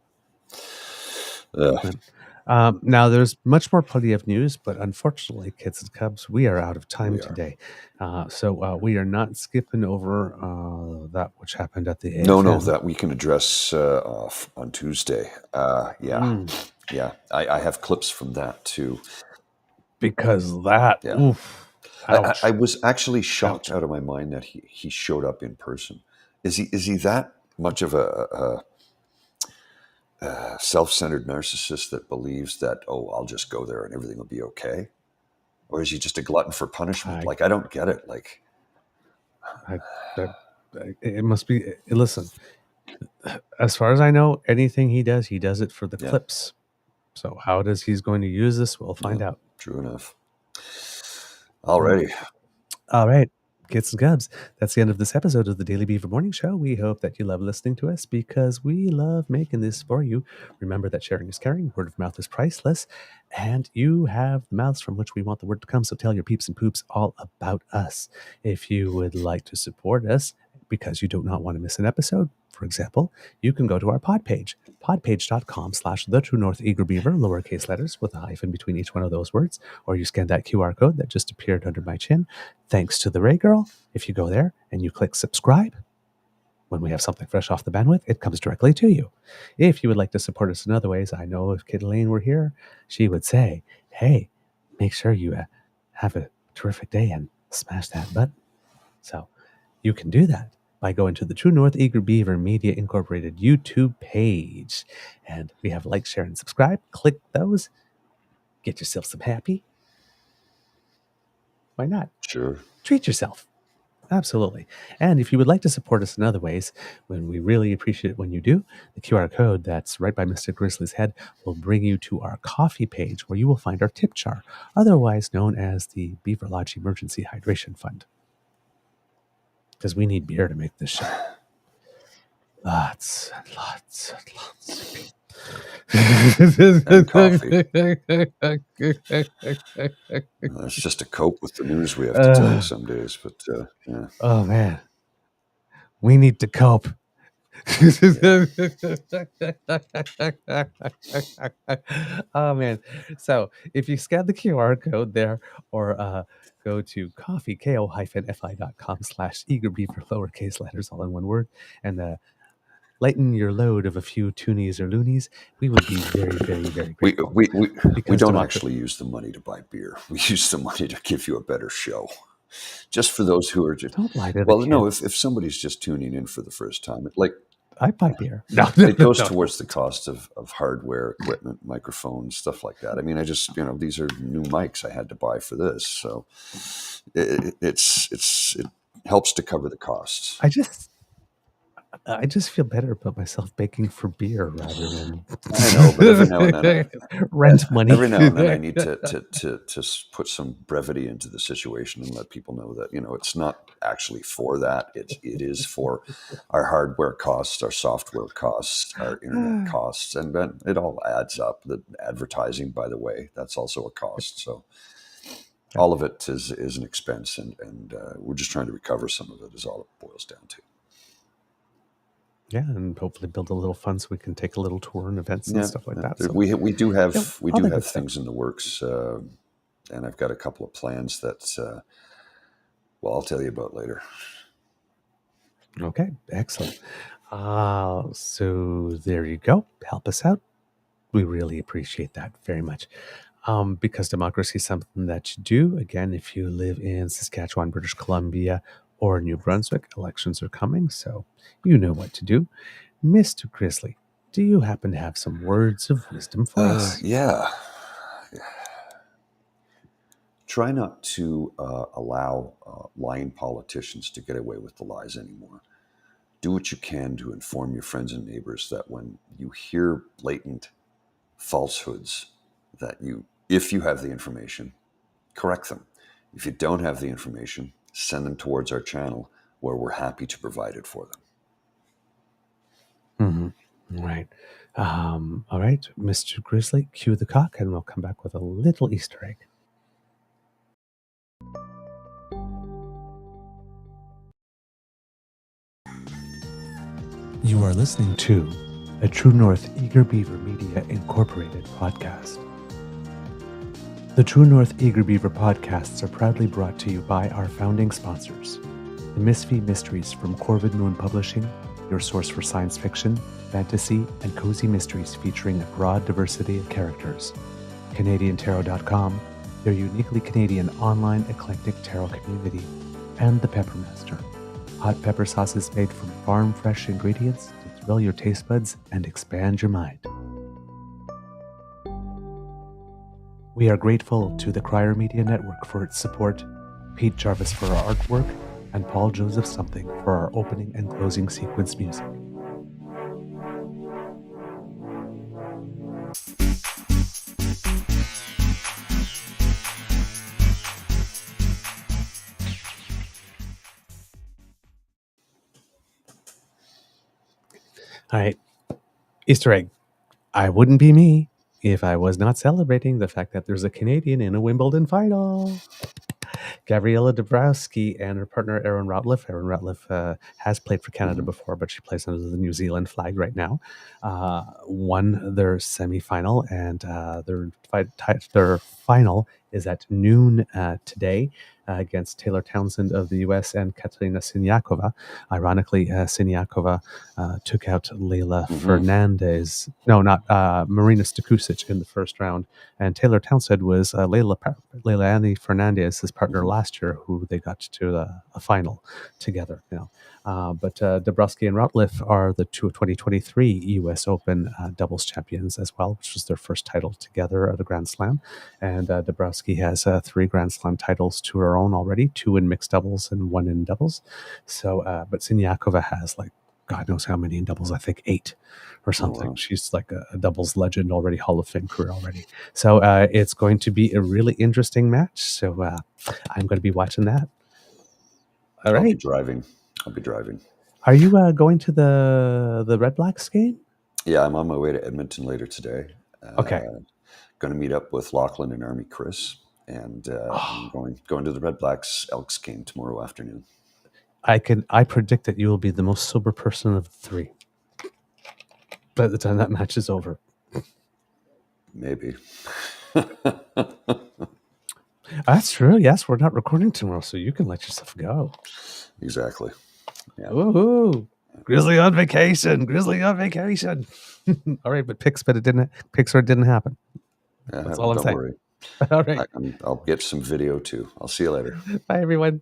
Speaker 2: Now, there's much more Poilievre news, but unfortunately, kids and cubs, we are out of time today. So we are not skipping over that which happened at the AFM.
Speaker 3: No, that we can address on Tuesday. Yeah. I have clips from that too.
Speaker 2: Because that, oof.
Speaker 3: I was actually shocked out of my mind that he showed up in person. Is he that much of a self-centered narcissist that believes that, oh, I'll just go there and everything will be okay? Or is he just a glutton for punishment? I don't get it.
Speaker 2: It must be. Listen, as far as I know, anything he does it for the clips. So how he's going to use this, we'll find out.
Speaker 3: True enough. Alrighty.
Speaker 2: All right. Kids and cubs, that's the end of this episode of the Daily Beaver Morning Show. We hope that you love listening to us because we love making this for you. Remember that sharing is caring, word of mouth is priceless, and you have the mouths from which we want the word to come, so tell your peeps and poops all about us. If you would like to support us because you do not want to miss an episode, for example, you can go to our pod page, podpage.com/TheTrueNorthEagerBeaver, lowercase letters with a hyphen between each one of those words, or you scan that QR code that just appeared under my chin. Thanks to the Ray Girl, if you go there and you click subscribe, when we have something fresh off the bandwidth, it comes directly to you. If you would like to support us in other ways, I know if Kid Elaine were here, she would say, hey, make sure you have a terrific day and smash that button. So you can do that by going to the True North Eager Beaver Media Incorporated YouTube page. And we have like, share, and subscribe. Click those. Get yourself some happy. Why not?
Speaker 3: Sure.
Speaker 2: Treat yourself. Absolutely. And if you would like to support us in other ways, when we really appreciate it when you do, the QR code that's right by Mr. Grizzly's head will bring you to our coffee page where you will find our tip jar, otherwise known as the Beaver Lodge Emergency Hydration Fund. Because we need beer to make this show. Lots and lots and lots of beer.
Speaker 3: And coffee. It's just to cope with the news we have to tell you some days, but yeah.
Speaker 2: Oh man, we need to cope. Oh man. So if you scan the QR code there or go to ko-fi.com/eagerbeaver, lowercase letters, all in one word, and lighten your load of a few toonies or loonies, we would be very, very, very grateful.
Speaker 3: We don't actually use the money to buy beer. We use the money to give you a better show. Just for those who are just...
Speaker 2: Don't lie to the
Speaker 3: Well,
Speaker 2: kids.
Speaker 3: no, if somebody's just tuning in for the first time,
Speaker 2: I buy beer.
Speaker 3: It goes towards the cost of hardware, equipment, microphones, stuff like that. I mean, these are new mics I had to buy for this, so it helps to cover the costs.
Speaker 2: I just feel better about myself begging for beer rather than
Speaker 3: I know, but every now and then
Speaker 2: rent money.
Speaker 3: Every now and then I need to put some brevity into the situation and let people know that it's not actually for that. It is for our hardware costs, our software costs, our internet costs, and then it all adds up. The advertising, by the way, that's also a cost. So all of it is an expense, and we're just trying to recover some of it. Is all it boils down to.
Speaker 2: Yeah, and hopefully build a little fund so we can take a little tour and events and stuff like that. So,
Speaker 3: we do have things in the works, and I've got a couple of plans that I'll tell you about later.
Speaker 2: Okay, excellent. So there you go. Help us out. We really appreciate that very much. Because democracy is something that you do. Again, if you live in Saskatchewan, British Columbia, or New Brunswick, elections are coming, so you know what to do. Mr. Grizzly, do you happen to have some words of wisdom for us?
Speaker 3: Yeah. Try not to allow lying politicians to get away with the lies anymore. do what you can to inform your friends and neighbors that when you hear blatant falsehoods, that if you have the information, correct them. If you don't have the information, send them towards our channel where we're happy to provide it for them.
Speaker 2: Right. All right, Mr. Grizzly, cue the cock, and we'll come back with a little Easter egg. You are listening to a True North Eager Beaver Media Incorporated podcast. The True North Eager Beaver podcasts are proudly brought to you by our founding sponsors, the Misfit Mysteries from Corvid Moon Publishing, your source for science fiction, fantasy, and cozy mysteries featuring a broad diversity of characters. CanadianTarot.com, their uniquely Canadian online eclectic tarot community, and The Peppermaster, hot pepper sauces made from farm-fresh ingredients to thrill your taste buds and expand your mind. We are grateful to the Crier Media Network for its support, Pete Jarvis for our artwork, and Paul Joseph Something for our opening and closing sequence music. All right, Easter egg. I wouldn't be me if I was not celebrating the fact that there's a Canadian in a Wimbledon final. Gabriela Dabrowski and her partner Erin Ratliff. Erin Ratliff has played for Canada before, but she plays under the New Zealand flag right now. Won their semi-final, and their final is at noon today against Taylor Townsend of the U.S. and Katerina Siniakova. Ironically, Siniakova took out Leila Fernandez. No, not Marina Stakusic in the first round. And Taylor Townsend was Leilani Fernandez's partner last year, who they got to a final together. But Dabrowski and Ratliff are the two 2023 U.S. Open doubles champions as well, which was their first title together at a Grand Slam. And Dabrowski has 3 Grand Slam titles to her own already, 2 in mixed doubles and 1 in doubles. So, but Siniakova has God knows how many in doubles, I think 8 or something. Oh, wow. She's like a doubles legend already, Hall of Fame career already. So it's going to be a really interesting match. So I'm going to be watching that. All right.
Speaker 3: I'll be driving.
Speaker 2: Are you going to the Red Blacks game?
Speaker 3: Yeah, I'm on my way to Edmonton later today.
Speaker 2: Okay.
Speaker 3: Going to meet up with Lachlan and Army Chris, and I'm going to the Red Blacks Elks game tomorrow afternoon.
Speaker 2: I predict that you will be the most sober person of the 3 by the time that match is over.
Speaker 3: Maybe.
Speaker 2: That's true. Yes, we're not recording tomorrow, so you can let yourself go.
Speaker 3: Exactly. Yeah.
Speaker 2: Ooh, Grizzly on vacation. All right, but it didn't happen.
Speaker 3: Yeah,
Speaker 2: that's all I'm saying.
Speaker 3: Worry.
Speaker 2: All right.
Speaker 3: I'll get some video too. I'll see you later.
Speaker 2: Bye, everyone.